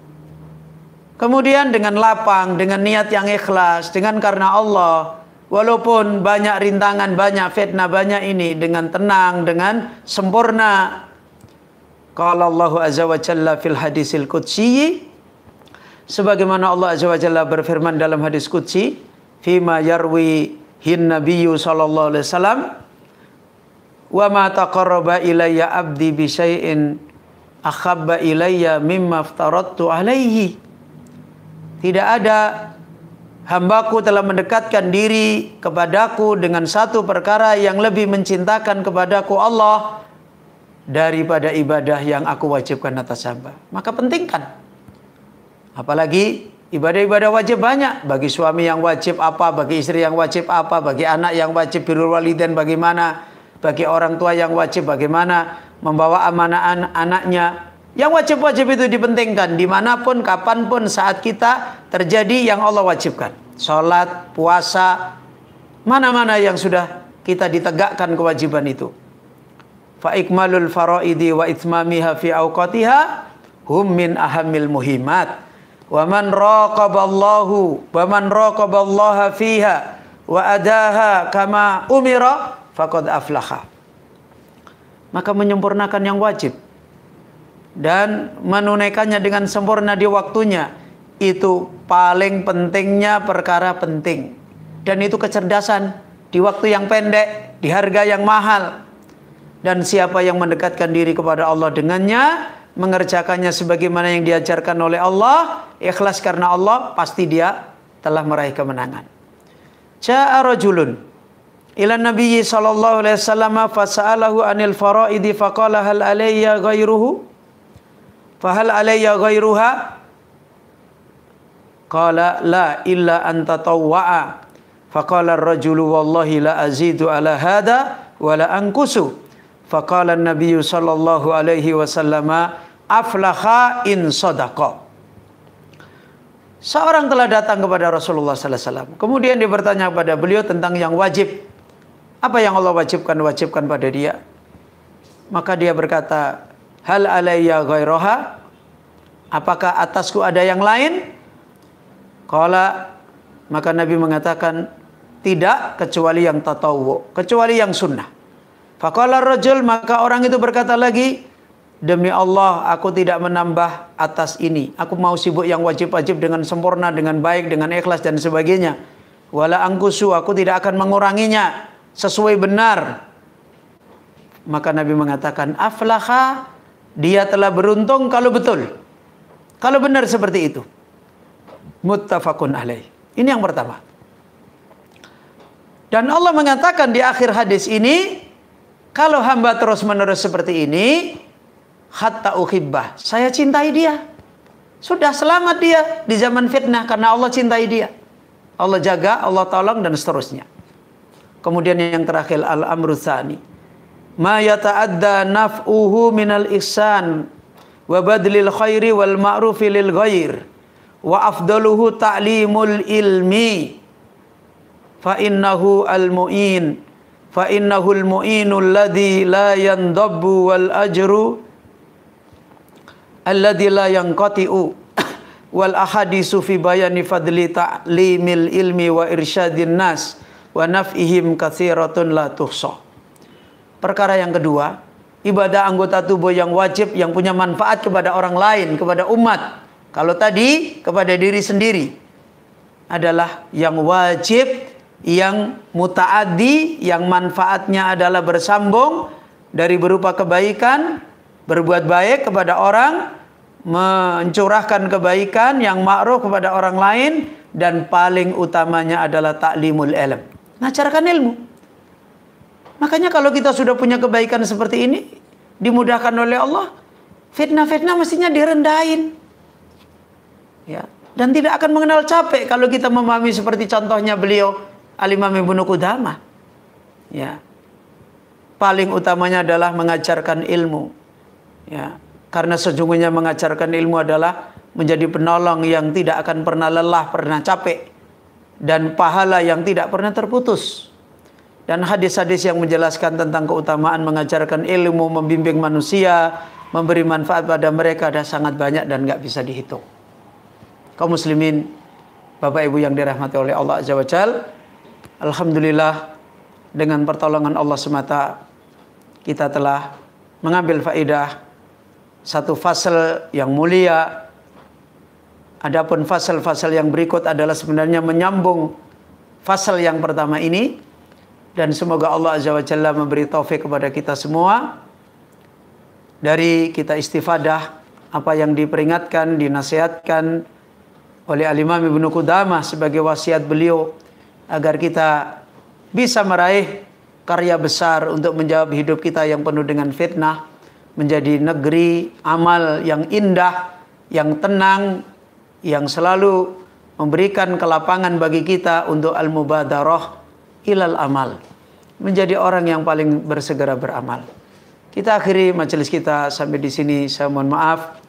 Speaker 1: Kemudian dengan lapang, dengan niat yang ikhlas, dengan karena Allah. Walaupun banyak rintangan, banyak fitnah, banyak ini, dengan tenang, dengan sempurna. Qala Allahu azza wa jalla fil hadisil qudsi, sebagaimana Allah azza wa jalla berfirman dalam hadis qudsi, fima yarwi hin nabiyyu sallallahu alaihi wasallam, wa ma taqarraba ilayya abdi bi syai'in akhabba ilayya mimma aftaradtu alaihi. Tidak ada hambaku telah mendekatkan diri kepadaku dengan satu perkara yang lebih mencintakan kepadaku Allah daripada ibadah yang aku wajibkan atas hamba. Maka pentingkan. Apalagi ibadah-ibadah wajib banyak. Bagi suami yang wajib apa, bagi istri yang wajib apa, bagi anak yang wajib birrul walidain bagaimana, bagi orang tua yang wajib bagaimana membawa amanah anaknya. Yang wajib-wajib itu dipentingkan dimanapun, kapanpun, saat kita terjadi yang Allah wajibkan. Sholat, puasa, mana-mana yang sudah kita ditegakkan kewajiban itu. Fa ikmalul faraidi wa itmamiha fi awqatiha hum min ahamil muhimat. Wa man raqaballahu wa man raqaballaha fiha wa adaha kama umira faqad aflaha. Maka menyempurnakan yang wajib dan menunaikannya dengan sempurna di waktunya, itu paling pentingnya perkara penting. Dan itu kecerdasan di waktu yang pendek, di harga yang mahal. Dan siapa yang mendekatkan diri kepada Allah dengannya, mengerjakannya sebagaimana yang diajarkan oleh Allah, ikhlas karena Allah, pasti dia telah meraih kemenangan. Ja'a rajulun ila nabiyyi sallallahu alaihi wasallam fasa'alahu anil faraidi faqala hal alayya ghairuhu fahal alayya ghairuha qala la illa an tatawwa'a faqala ar-rajulu wallahi la azidu ala hada wa la anqusu faqala an-nabiyyu sallallahu alaihi wasallam aflaha in sadaqa. Seorang telah datang kepada Rasulullah sallallahu alaihi wasallam, kemudian dia bertanya kepada beliau tentang yang wajib. Apa yang Allah wajibkan pada dia? Maka dia berkata, hal alayya ghairaha? Apakah atasku ada yang lain? Qala, maka Nabi mengatakan, tidak, kecuali yang tatawwu, kecuali yang sunnah. Faqala ar-rajul, maka orang itu berkata lagi, demi Allah, aku tidak menambah atas ini. Aku mau sibuk yang wajib-wajib dengan sempurna, dengan baik, dengan ikhlas dan sebagainya. Wala angkusu, aku tidak akan menguranginya sesuai benar. Maka Nabi mengatakan, aflaha, dia telah beruntung kalau betul, kalau benar seperti itu. Muttafaqun alaih. Ini yang pertama. Dan Allah mengatakan di akhir hadis ini, kalau hamba terus menerus seperti ini, hatta uhibbah, saya cintai dia. Sudah selamat dia di zaman fitnah karena Allah cintai dia. Allah jaga, Allah tolong dan seterusnya. Kemudian yang terakhir, al-amru tsani, ma yata'adda naf'uhu minal ihsan wa badlil khairi wal ma'rufi lil ghair wa afdaluhu ta'limul ilmi fa innahu al-mu'in fa innahul mu'inul ladzi la yandabbu wal ajru alladzi la yanqati'u wal ahadisu fi bayani fadli ta'limil ilmi wa irsyadin nas wa naf'ihim katsiratun la tuhsa. Perkara yang kedua, ibadah anggota tubuh yang wajib yang punya manfaat kepada orang lain, kepada umat. Kalau tadi kepada diri sendiri adalah yang wajib, yang mutaaddi, yang manfaatnya adalah bersambung dari berupa kebaikan, berbuat baik kepada orang, mencurahkan kebaikan yang ma'ruf kepada orang lain, dan paling utamanya adalah ta'limul ilm, mengajarkan ilmu. Makanya kalau kita sudah punya kebaikan seperti ini, dimudahkan oleh Allah, fitnah-fitnah mestinya direndahin. Ya, dan tidak akan mengenal capek kalau kita memahami seperti contohnya beliau Al-Imam Ibnu Qudamah. Ya. Paling utamanya adalah mengajarkan ilmu. Ya, karena sesungguhnya mengajarkan ilmu adalah menjadi penolong yang tidak akan pernah lelah, pernah capek, dan pahala yang tidak pernah terputus. Dan hadis-hadis yang menjelaskan tentang keutamaan mengajarkan ilmu, membimbing manusia, memberi manfaat pada mereka ada sangat banyak dan nggak bisa dihitung. Kaum muslimin, Bapak Ibu yang dirahmati oleh Allah Azza wa Jalla, alhamdulillah dengan pertolongan Allah semata kita telah mengambil faedah satu fasal yang mulia. Adapun fasal-fasal yang berikut adalah sebenarnya menyambung fasal yang pertama ini, dan semoga Allah Azza wa Jalla memberi taufik kepada kita semua dari kita istifadah apa yang diperingatkan, dinasihatkan oleh Al-Imam Ibnu Qudamah sebagai wasiat beliau, agar kita bisa meraih karya besar untuk menjawab hidup kita yang penuh dengan fitnah, menjadi negeri amal yang indah, yang tenang, yang selalu memberikan kelapangan bagi kita untuk al-mubadarah ilal amal, menjadi orang yang paling bersegera beramal. Kita akhiri majelis kita sampai di sini. Saya mohon maaf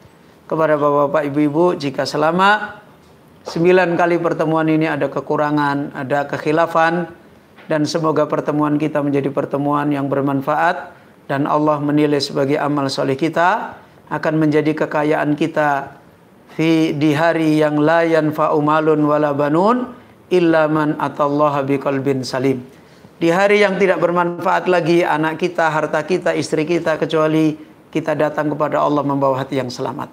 Speaker 1: kepada bapak-bapak, ibu-ibu jika selama 9 kali pertemuan ini ada kekurangan, ada kekhilafan, dan semoga pertemuan kita menjadi pertemuan yang bermanfaat dan Allah menilai sebagai amal soleh kita, akan menjadi kekayaan kita di hari yang la yanfa'u malun wala banun illa man atallaha biqalbin salim. Di hari yang tidak bermanfaat lagi anak kita, harta kita, istri kita, kecuali kita datang kepada Allah membawa hati yang selamat.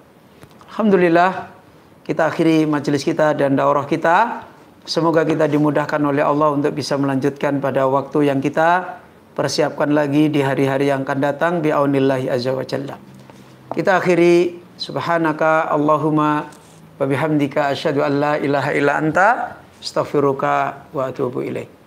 Speaker 1: Alhamdulillah, kita akhiri majelis kita dan daurah kita. Semoga kita dimudahkan oleh Allah untuk bisa melanjutkan pada waktu yang kita persiapkan lagi di hari-hari yang akan datang bi'aunillahi azza wa jalla. Kita akhiri subhanaka Allahumma wa bihamdika asyhadu an la ilaha illa anta astaghfiruka wa atubu ilaik.